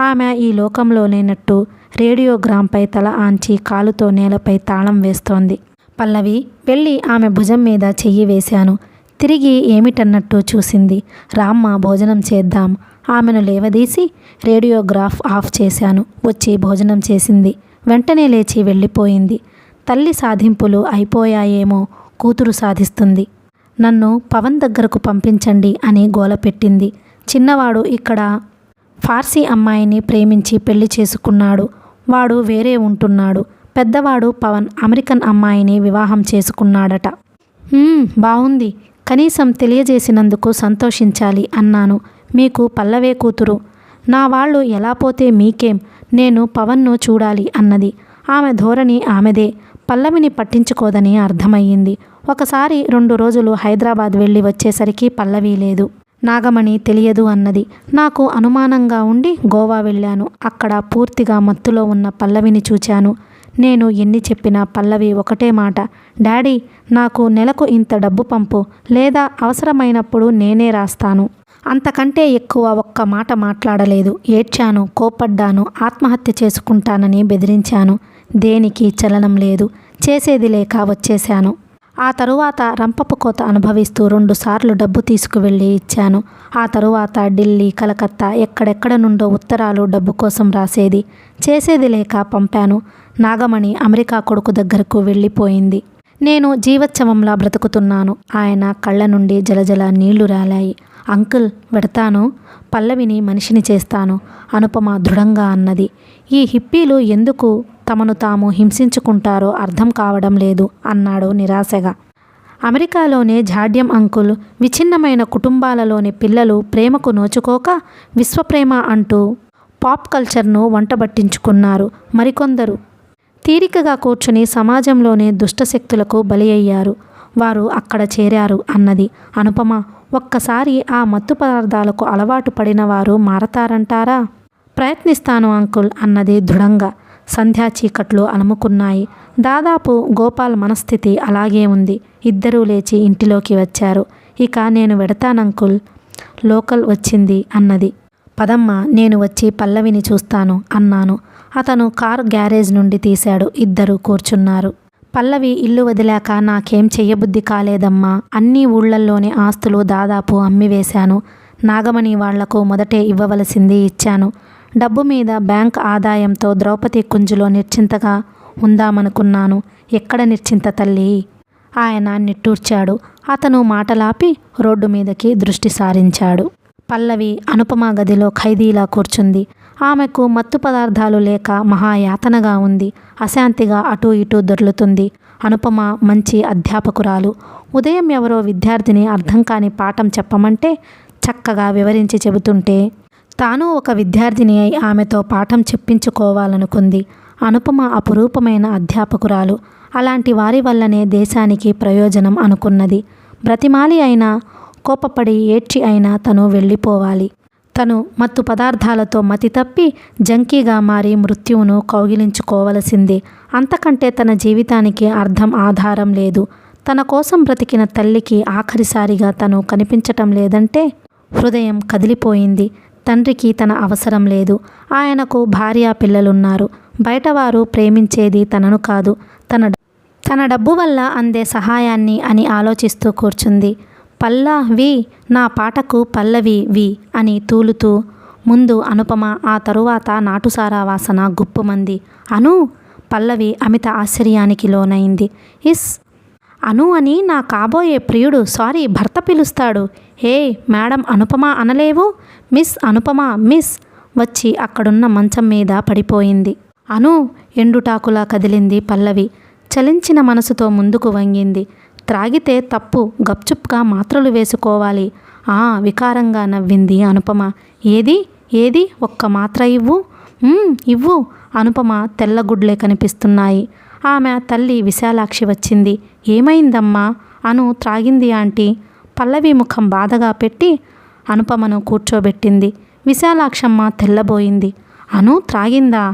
Speaker 1: ఆమె ఈ లోకంలో లేనట్టు రేడియోగ్రామ్పై తల ఆంచి కాలుతో నేలపై తాళం వేస్తోంది. పల్లవి వెళ్ళి ఆమె భుజం మీద చెయ్యి వేశాను. తిరిగి ఏమిటన్నట్టు చూసింది. రామ్మ, భోజనం చేద్దాం. ఆమెను లేవదీసి రేడియోగ్రాఫ్ ఆఫ్ చేశాను. వచ్చి భోజనం చేసింది. వెంటనే లేచి వెళ్ళిపోయింది. తల్లి సాధింపులు అయిపోయాయేమో, కూతురు సాధిస్తుంది. నన్ను పవన్ దగ్గరకు పంపించండి అని గోలపెట్టింది. చిన్నవాడు ఇక్కడ ఫార్సీ అమ్మాయిని ప్రేమించి పెళ్లి చేసుకున్నాడు. వాడు వేరే ఉంటున్నాడు. పెద్దవాడు పవన్ అమెరికన్ అమ్మాయిని వివాహం చేసుకున్నాడట. బావుంది. కనీసం తెలియజేసినందుకు సంతోషించాలి అన్నాను. మీకు పల్లవే కూతురు. నా వాళ్ళు ఎలా పోతే మీకేం, నేను పవన్ను చూడాలి అన్నది. ఆమె ధోరణి ఆమెదే. పల్లవిని పట్టించుకోదని అర్థమయ్యింది. ఒకసారి 2 రోజులు హైదరాబాద్ వెళ్ళి వచ్చేసరికి పల్లవి లేదు. నాగమణి తెలియదు అన్నది. నాకు అనుమానంగా ఉండి గోవా వెళ్ళాను. అక్కడ పూర్తిగా మత్తులో ఉన్న పల్లవిని చూచాను. నేను ఎన్ని చెప్పినా పల్లవి ఒకటే మాట, డాడీ నాకు నెలకు ఇంత డబ్బు పంపు, లేదా అవసరమైనప్పుడు నేనే రాస్తాను. అంతకంటే ఎక్కువ ఒక్క మాట మాట్లాడలేదు. ఏడ్చాను, కోపడ్డాను, ఆత్మహత్య చేసుకుంటానని బెదిరించాను. దేనికి చలనం లేదు. చేసేది లేక వచ్చేశాను. ఆ తరువాత రంపపు కోత అనుభవిస్తూ 2 సార్లు డబ్బు తీసుకువెళ్ళి ఇచ్చాను. ఆ తరువాత ఢిల్లీ, కలకత్తా ఎక్కడెక్కడ నుండో ఉత్తరాలు డబ్బు కోసం రాసేది. చేసేది లేక పంపాను. నాగమణి అమెరికా కొడుకు దగ్గరకు వెళ్ళిపోయింది. నేను జీవోత్సవంలా బ్రతుకుతున్నాను. ఆయన కళ్ళ నుండి జలజల నీళ్లు రాలాయి. అంకుల్ వెడతాను, పల్లవిని మనిషిని చేస్తాను, అనుపమ దృఢంగా అన్నది. ఈ హిప్పీలు ఎందుకు తమను తాము హింసించుకుంటారో అర్థం కావడం లేదు అన్నాడు నిరాశగా. అమెరికాలోనే జాడ్యం అంకుల్. విచ్ఛిన్నమైన కుటుంబాలలోని పిల్లలు ప్రేమకు నోచుకోక విశ్వప్రేమ అంటూ పాప్ కల్చర్ను వంటబట్టించుకున్నారు. మరికొందరు తీరికగా కూర్చుని సమాజంలోని దుష్టశక్తులకు బలి అయ్యారు. వారు అక్కడ చేరారు అన్నది అనుపమ. ఒక్కసారి ఆ మత్తు పదార్థాలకు అలవాటు పడిన వారు మారతారంటారా? ప్రయత్నిస్తాను అంకుల్ అన్నది దృఢంగా. సంధ్యా చీకట్లు అలుముకున్నాయి. దాదాపు గోపాల్ మనస్థితి అలాగే ఉంది. ఇద్దరూ లేచి ఇంటిలోకి వచ్చారు. ఇక నేను వెడతానంకుల్, లోకల్ వచ్చింది అన్నది. పదమ్మ, నేను వచ్చి పల్లవిని చూస్తాను అన్నాను. అతను కారు గ్యారేజ్ నుండి తీశాడు. ఇద్దరూ కూర్చున్నారు. పల్లవి ఇల్లు వదిలాక నాకేం చెయ్యబుద్ధి కాలేదమ్మా. అన్ని ఊళ్ళల్లోని ఆస్తులు దాదాపు అమ్మివేశాను. నాగమణి వాళ్లకు మొదటే ఇవ్వవలసింది ఇచ్చాను. డబ్బు మీద బ్యాంక్ ఆదాయంతో ద్రౌపది కుంజులో నిర్చింతగా ఉందామనుకున్నాను. ఎక్కడ నిర్చింత తల్లి? ఆయన నిట్టూర్చాడు. అతను మాటలాపి రోడ్డు మీదకి దృష్టి సారించాడు. పల్లవి అనుపమ గదిలో ఖైదీలా కూర్చుంది. ఆమెకు మత్తు పదార్థాలు లేక మహాయాతనగా ఉంది. అశాంతిగా అటూ ఇటూ దొర్లుతుంది. అనుపమ మంచి అధ్యాపకురాలు. ఉదయం ఎవరో విద్యార్థిని అర్థం కాని పాఠం చెప్పమంటే చక్కగా వివరించి చెబుతుంటే తాను ఒక విద్యార్థిని అయి ఆమెతో పాఠం చెప్పించుకోవాలనుకుంది. అనుపమ అపురూపమైన అధ్యాపకురాలు. అలాంటి వారి వల్లనే దేశానికి ప్రయోజనం అనుకున్నది. బ్రతిమాలి అయినా, కోపపడి ఏడ్చి అయినా తను వెళ్ళిపోవాలి. తను మత్తు పదార్థాలతో మతి తప్పి జంకీగా మారి మృత్యువును కౌగిలించుకోవలసిందే. అంతకంటే తన జీవితానికి అర్థం ఆధారం లేదు. తన కోసం బ్రతికిన తల్లికి ఆఖరిసారిగా తను కనిపించటం లేదంటే హృదయం కదిలిపోయింది. తండ్రికి తన అవసరం లేదు. ఆయనకు భార్య పిల్లలున్నారు. బయటవారు ప్రేమించేది తనను కాదు, తన డబ్బు వల్ల అందే సహాయాన్ని అని ఆలోచిస్తూ కూర్చుంది. పల్లవి, నా పాటకు పల్లవి వి అని తూలుతూ ముందు అనుపమ, ఆ తరువాత నాటుసారా వాసన గుప్పుమంది. అను! పల్లవి అమిత ఆశ్చర్యానికి లోనైంది. ఇస్ అను అని నా కాబోయే ప్రియుడు, సారీ భర్త పిలుస్తాడు. ఏ మేడం అనుపమ అనలేవు? Miss Anupama, miss. వచ్చి అక్కడున్న మంచం మీద పడిపోయింది. అను! ఎండుటాకులా కదిలింది పల్లవి. చలించిన మనసుతో ముందుకు వంగింది. త్రాగితే తప్పు, గప్చుప్గా మాత్రలు వేసుకోవాలి. వికారంగా నవ్వింది అనుపమ. ఏది ఏది ఒక్క మాత్ర ఇవ్వు. ఇవ్వు. అనుపమ తెల్లగుడ్లే కనిపిస్తున్నాయి. ఆమె తల్లి విశాలాక్షి వచ్చింది. ఏమైందమ్మా? అను త్రాగింది ఆంటీ. పల్లవి ముఖం బాధగా పెట్టి అనుపమను కూర్చోబెట్టింది. విశాలాక్షమ్మ తెల్లబోయింది. అను త్రాగిందా?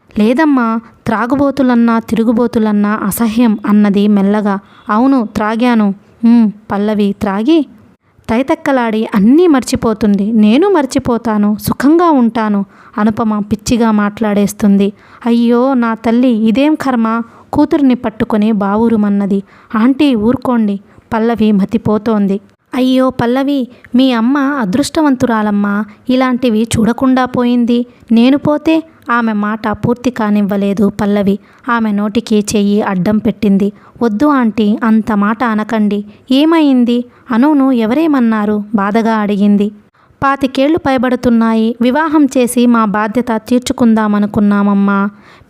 Speaker 1: లేదమ్మా, త్రాగుబోతులన్నా తిరుగుబోతులన్నా అసహ్యం అన్నది మెల్లగా. అవును త్రాగాను. పల్లవి త్రాగి తైతక్కలాడి అన్నీ మర్చిపోతుంది. నేను మర్చిపోతాను, సుఖంగా ఉంటాను. అనుపమ పిచ్చిగా మాట్లాడేస్తుంది. అయ్యో నా తల్లి, ఇదేం కర్మ? కూతురిని పట్టుకొని బావురుమన్నది. ఆంటీ ఊరుకోండి. పల్లవి మతిపోతోంది. అయ్యో పల్లవి, మీ అమ్మ అదృష్టవంతురాలమ్మా. ఇలాంటివి చూడకుండా పోయింది. నేను పోతే? ఆమె మాట పూర్తి కానివ్వలేదు పల్లవి. ఆమె నోటికి చెయ్యి అడ్డం పెట్టింది. వద్దు ఆంటీ, అంత మాట అనకండి. ఏమైంది? అనును ఎవరేమన్నారు? బాధగా అడిగింది. 25 ఏళ్లు పైబడుతున్నాయి. వివాహం చేసి మా బాధ్యత తీర్చుకుందామనుకున్నామమ్మా.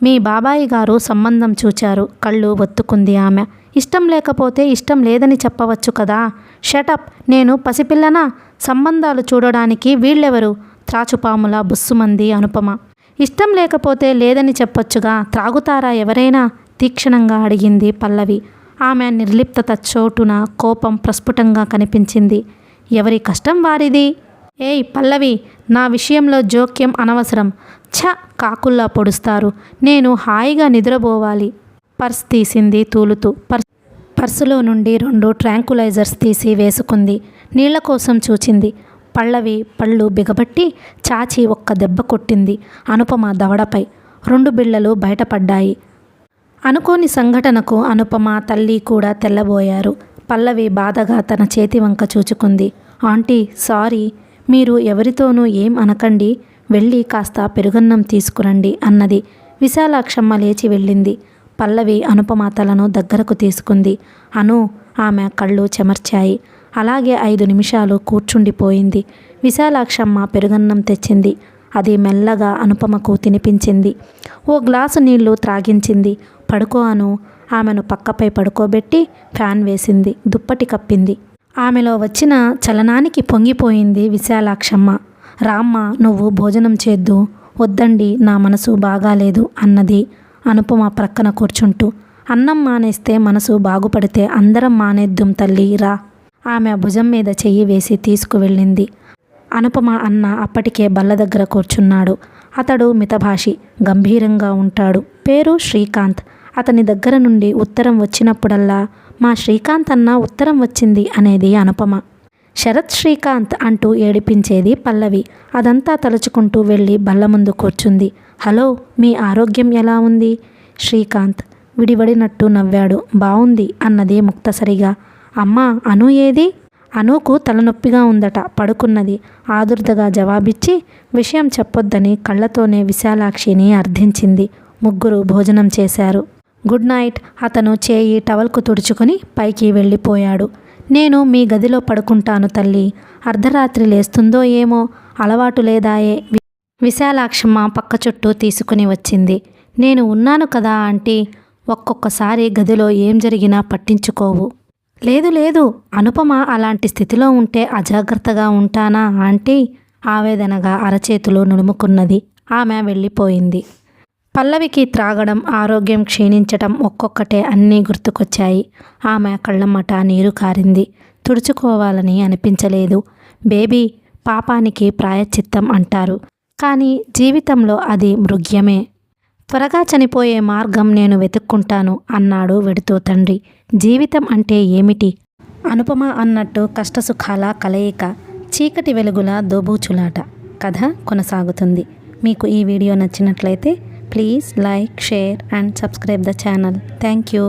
Speaker 1: మీ బాబాయి గారు సంబంధం చూచారు. కళ్ళు ఒత్తుకుంది ఆమె. ఇష్టం లేకపోతే ఇష్టం లేదని చెప్పవచ్చు కదా. షటప్. నేను పసిపిల్లనా? సంబంధాలు చూడడానికి వీళ్ళెవరు? త్రాచుపాములా బుస్సుమంది అనుపమ. ఇష్టం లేకపోతే లేదని చెప్పొచ్చుగా. త్రాగుతారా ఎవరైనా? తీక్షణంగా అడిగింది పల్లవి. ఆమె నిర్లిప్తత చోటున కోపం ప్రస్ఫుటంగా కనిపించింది. ఎవరి కష్టం వారిది. ఏయ్ పల్లవి, నా విషయంలో జోక్యం అనవసరం. ఛ, కాకుల్లా పొడుస్తారు. నేను హాయిగా నిద్రపోవాలి. పర్స్ తీసింది తూలుతూ. పర్సులో నుండి 2 ట్రాంకులైజర్స్ తీసి వేసుకుంది. నీళ్ల కోసం చూచింది. పల్లవి పళ్ళు బిగబట్టి చాచి ఒక్క దెబ్బ కొట్టింది అనుపమ దవడపై. 2 బిళ్ళలు బయటపడ్డాయి. అనుకోని సంఘటనకు అనుపమ తల్లి కూడా తెల్లబోయారు. పల్లవి బాధగా తన చేతి వంక చూచుకుంది. Aunty, sorry. మీరు ఎవరితోనూ ఏం అనకండి. వెళ్ళి కాస్త పెరుగన్నం తీసుకురండి అన్నది. విశాలాక్షమ్మ లేచి వెళ్ళింది. పల్లవి అనుపమ తలను దగ్గరకు తీసుకుంది. ఆమె కళ్ళు చెమర్చాయి. అలాగే 5 నిమిషాలు కూర్చుండిపోయింది. విశాలాక్షమ్మ పెరుగన్నం తెచ్చింది. అది మెల్లగా అనుపమకు తినిపించింది. ఓ గ్లాసు నీళ్లు త్రాగించింది. పడుకో ఆమెను పక్కపై పడుకోబెట్టి ఫ్యాన్ వేసింది. దుప్పటి కప్పింది. ఆమెలో వచ్చిన చలనానికి పొంగిపోయింది విశాలాక్షమ్మ. రామ్మ, నువ్వు భోజనం చేద్దు. వద్దండి, నా మనసు బాగాలేదు అన్నది అనుపమ ప్రక్కన కూర్చుంటూ. అన్నం మానేస్తే మనసు బాగుపడితే అందరం మానేద్దుం తల్లి, రా. ఆమె భుజం మీద చెయ్యి వేసి తీసుకువెళ్ళింది. అనుపమ అన్న అప్పటికే బల్ల దగ్గర కూర్చున్నాడు. అతడు మితభాషి, గంభీరంగా ఉంటాడు. పేరు శ్రీకాంత్. అతని దగ్గర నుండి ఉత్తరం వచ్చినప్పుడల్లా మా శ్రీకాంత్ అన్న ఉత్తరం వచ్చింది అనేది అనుపమ. శరత్ శ్రీకాంత్ అంటూ ఏడిపించేది పల్లవి. అదంతా తలుచుకుంటూ వెళ్ళి బల్ల ముందు కూర్చుంది. హలో, మీ ఆరోగ్యం ఎలా ఉంది? శ్రీకాంత్ విడివడినట్టు నవ్వాడు. బావుంది అన్నది ముక్తసరిగా. అమ్మా, అను ఏది? అనూకు తలనొప్పిగా ఉందట, పడుకున్నది. ఆదుర్దగా జవాబిచ్చి విషయం చెప్పొద్దని కళ్ళతోనే విశాలాక్షిని అర్థించింది. ముగ్గురు భోజనం చేశారు. Good night. అతను చేయి టవల్కు తుడుచుకొని పైకి వెళ్ళిపోయాడు. నేను మీ గదిలో పడుకుంటాను తల్లి. అర్ధరాత్రి లేస్తుందో ఏమో, అలవాటు లేదాయే. విశాలాక్షమ్మ పక్క చుట్టూ తీసుకుని వచ్చింది. నేను ఉన్నాను కదా ఆంటీ. ఒక్కొక్కసారి గదిలో ఏం జరిగినా పట్టించుకోవు. లేదు లేదు, అనుపమ అలాంటి స్థితిలో ఉంటే అజాగ్రత్తగా ఉంటానా ఆంటీ? ఆవేదనగా అరచేతులు నులుముకున్నది. ఆమె వెళ్ళిపోయింది. పల్లవికి త్రాగడం, ఆరోగ్యం క్షీణించటం ఒక్కొక్కటే అన్నీ గుర్తుకొచ్చాయి. ఆమె కళ్ళమ్మట నీరు కారింది. తుడుచుకోవాలని అనిపించలేదు. బేబీ, పాపానికి ప్రాయశ్చిత్తం అంటారు. కానీ జీవితంలో అది మృగ్యమే. త్వరగా చనిపోయే మార్గం నేను వెతుక్కుంటాను అన్నాడు వెడుతూ తండ్రి. జీవితం అంటే ఏమిటి? అనుపమ అన్నట్టు కష్టసుఖాల కలయిక, చీకటి వెలుగుల దోబూచులాట. కథ కొనసాగుతుంది. మీకు ఈ వీడియో నచ్చినట్లయితే please like, share and subscribe the channel. Thank you.